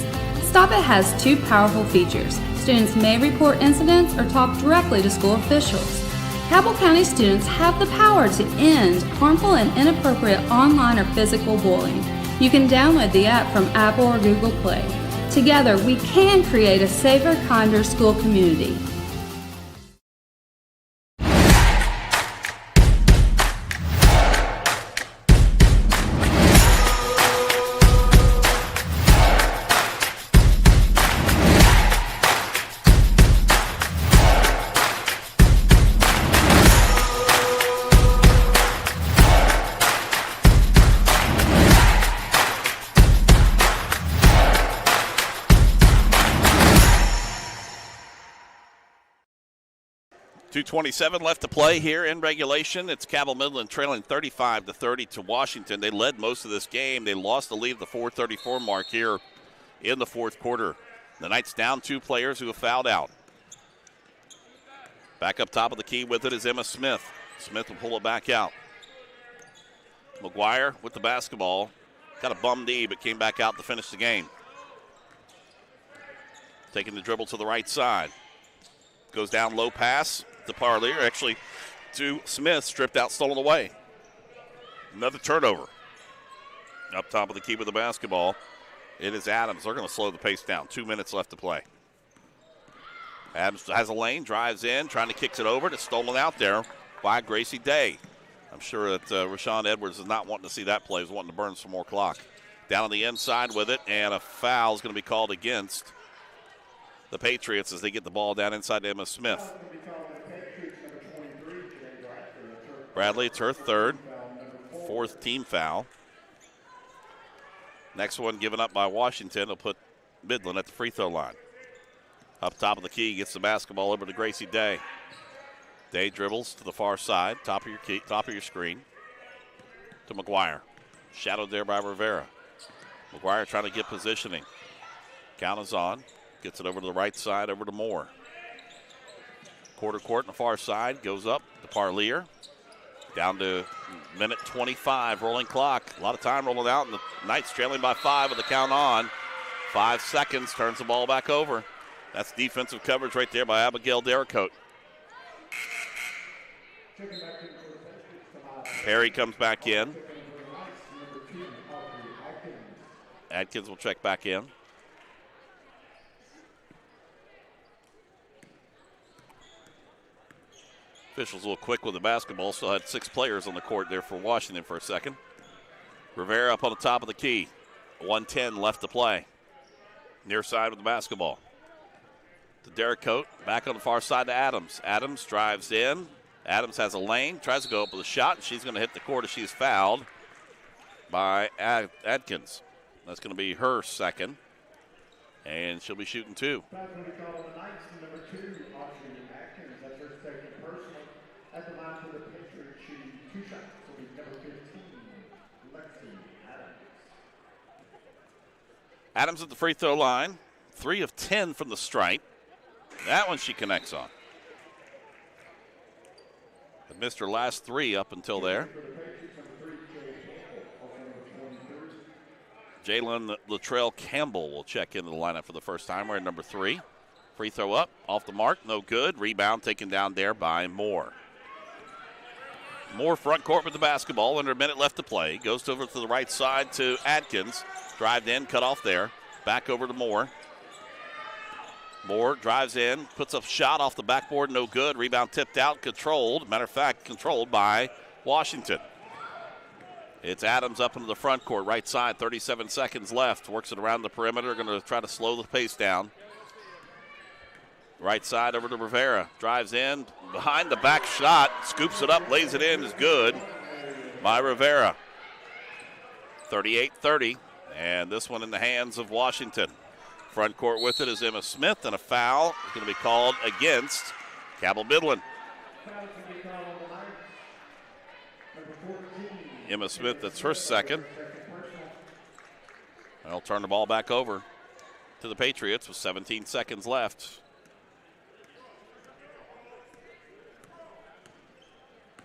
M: Stop It has 2 powerful features. Students may report incidents or talk directly to school officials. Cabell County students have the power to end harmful and inappropriate online or physical bullying. You can download the app from Apple or Google Play. Together, we can create a safer, kinder school community.
H: .227 left to play here in regulation. It's Cabell Midland trailing 35-30 to Washington. They led most of this game. They lost the lead at the 4:34 mark here in the fourth quarter. The Knights down 2 players who have fouled out. Back up top of the key with it is Emma Smith. Smith will pull it back out. McGuire with the basketball. Got a bum knee, but came back out to finish the game. Taking the dribble to the right side. Goes down low pass. The Parlier actually to Smith, stripped out, stolen away. Another turnover. Up top of the key with the basketball. It is Adams. They're going to slow the pace down. 2 minutes left to play. Adams has a lane, drives in, trying to kick it over. It's stolen out there by Gracie Day. I'm sure that Rashawn Edwards is not wanting to see that play. He's wanting to burn some more clock. Down on the inside with it, and a foul is going to be called against the Patriots as they get the ball down inside to Emma Smith. Bradley, it's her third, 4th team foul. Next one given up by Washington will put Midland at the free throw line. Up top of the key, gets the basketball over to Gracie Day. Day dribbles to the far side, top of your screen, to McGuire. Shadowed there by Rivera. McGuire trying to get positioning. Count is on. Gets it over to the right side, over to Moore. Quarter court on the far side, goes up to Parlier. Down to minute 25, rolling clock. A lot of time rolling out, and the Knights trailing by 5 with the count on. 5 seconds, turns the ball back over. That's defensive coverage right there by Abigail Derricote. Perry comes back in. Adkins will check back in. Officials a little quick with the basketball. Still had 6 players on the court there for Washington for a second. Rivera up on the top of the key. 1:10 left to play. Near side with the basketball. To Derricote. Back on the far side to Adams. Adams drives in. Adams has a lane, tries to go up with a shot, and she's going to hit the court as she's fouled by Adkins. That's going to be her second, and she'll be shooting 2.
N: Number 2, Audrey Atkins. That's her second personal. At the line for the Patriots, shooting 2 shots. Will be number 15, Lexi Adams.
H: Adams at the free throw line, 3 of 10 from the stripe. That one she connects on. Had missed her last 3 up until there. Jalen Latrell Campbell will check into the lineup for the first time. We're at number 3. Free throw up, off the mark, no good. Rebound taken down there by Moore. Moore front court with the basketball, under a minute left to play. Goes over to the right side to Adkins. Drived in, cut off there. Back over to Moore. Moore drives in, puts a shot off the backboard, no good. Rebound tipped out, controlled. Matter of fact, controlled by Washington. It's Adams up into the front court, right side, 37 seconds left. Works it around the perimeter, going to try to slow the pace down. Right side over to Rivera. Drives in, behind the back shot, scoops it up, lays it in, is good by Rivera. 38-30, and this one in the hands of Washington. Front court with it is Emma Smith, and a foul is going to be called against Cabell Midland. Emma Smith, that's her second. They'll turn the ball back over to the Patriots with 17 seconds left.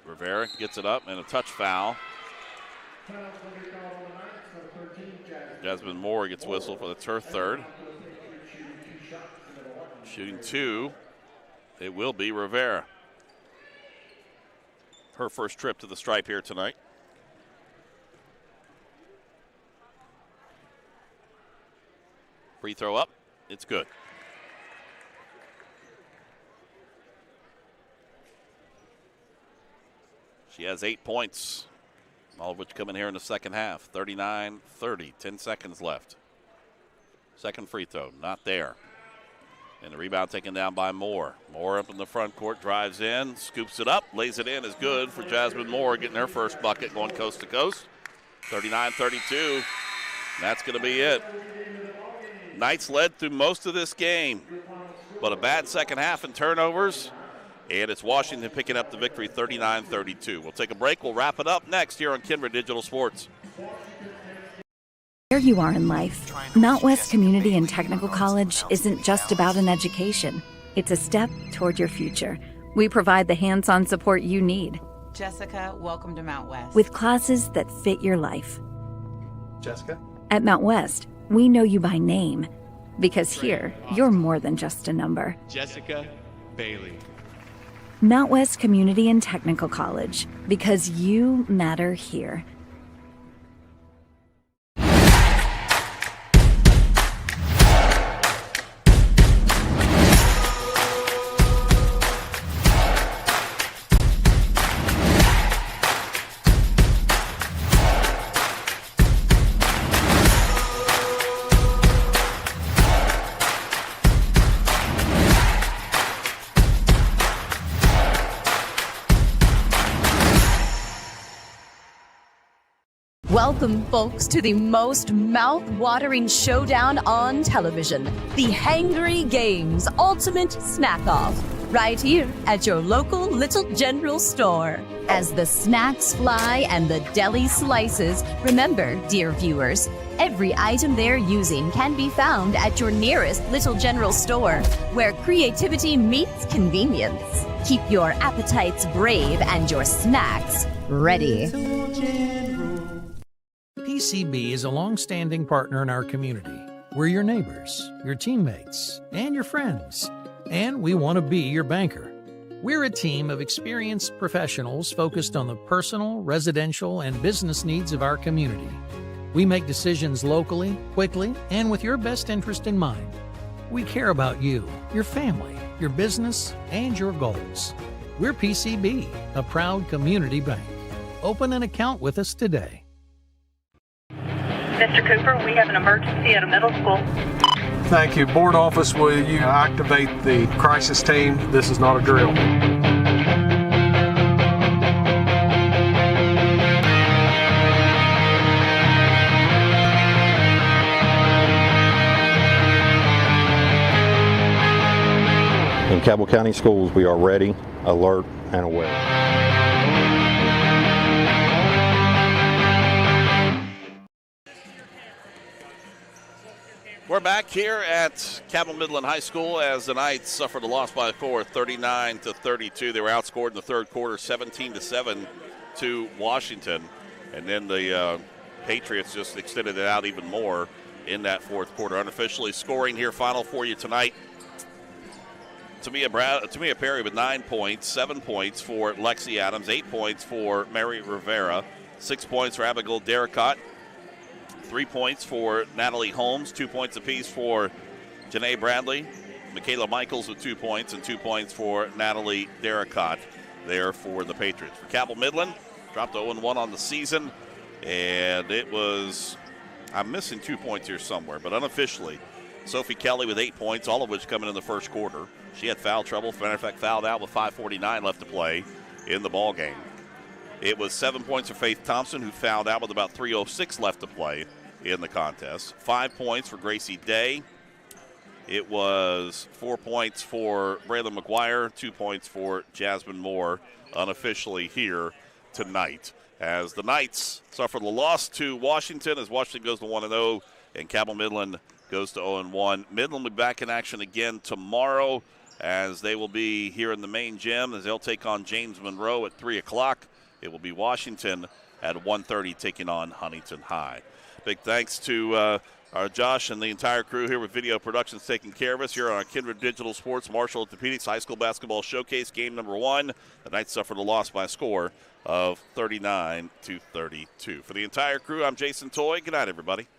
H: Rivera gets it up and a touch foul. Jasmine Moore gets whistled for her third. Shooting 2, it will be Rivera. Her first trip to the stripe here tonight. Free throw up, it's good. She has 8 points, all of which come in here in the second half. 39-30, 10 seconds left. Second free throw, not there. And the rebound taken down by Moore. Moore up in the front court, drives in, scoops it up, lays it in, is good for Jasmine Moore, getting her first bucket, going coast to coast. 39-32, that's going to be it. Knights led through most of this game, but a bad second half in turnovers, and it's Washington picking up the victory 39-32. We'll take a break. We'll wrap it up next here on KINDRED Digital Sports.
A: Where you are in life, Mount West Community and Technical College isn't just about an education. It's a step toward your future. We provide the hands-on support you need.
I: Jessica, welcome to Mount West.
A: With classes that fit your life.
B: Jessica?
A: At Mount West, we know you by name, because here, you're more than just a number.
B: Jessica Bailey.
A: Mount West Community and Technical College, because you matter here.
C: Welcome, folks, to the most mouth-watering showdown on television, the Hangry Games Ultimate Snack-Off, right here at your local Little General store. As the snacks fly and the deli slices, remember, dear viewers, every item they're using can be found at your nearest Little General store, where creativity meets convenience. Keep your appetites brave and your snacks ready.
D: PCB is a long-standing partner in our community. We're your neighbors, your teammates, and your friends, and we want to be your banker. We're a team of experienced professionals focused on the personal, residential, and business needs of our community. We make decisions locally, quickly, and with your best interest in mind. We care about you, your family, your business, and your goals. We're PCB, a proud community bank. Open an account with us today.
E: Mr. Cooper, we have an emergency at a middle school.
F: Thank you. Board office, will you activate the crisis team? This is not a drill.
G: In Cabell County Schools, we are ready, alert, and aware.
H: We're back here at Cabell Midland High School as the Knights suffered a loss by a score of 39-32. They were outscored in the third quarter 17-7 to Washington. And then the Patriots just extended it out even more in that fourth quarter. Unofficially scoring here, final for you tonight. Tamia Perry with 9 points, 7 points for Lexi Adams, 8 points for Mary Rivera, 6 points for Abigail Derricott, 3 points for Natalie Holmes, 2 points apiece for Janae Bradley, Michaela Michaels with 2 points, and 2 points for Natalie Derricott there for the Patriots. For Cabell Midland, dropped 0-1 on the season, and it was, I'm missing 2 points here somewhere, but unofficially, Sophie Kelly with 8 points, all of which coming in the first quarter. She had foul trouble, matter of fact, fouled out with 5:49 left to play in the ball game. It was 7 points for Faith Thompson, who fouled out with about 3:06 left to play in the contest. 5 points for Gracie Day. It was 4 points for Braylon McGuire, 2 points for Jasmine Moore, unofficially here tonight. As the Knights suffered a loss to Washington, as Washington goes to 1-0, and Cabell Midland goes to 0-1. Midland will be back in action again tomorrow, as they will be here in the main gym, as they'll take on James Monroe at 3 o'clock. It will be Washington at 1:30 taking on Huntington High. Big thanks to our Josh and the entire crew here with Video Productions taking care of us here on our Kindred Digital Sports Marshall Orthopedics High School Basketball Showcase, game number 1. The Knights suffered a loss by a score of 39-32. For the entire crew, I'm Jason Toy. Good night, everybody.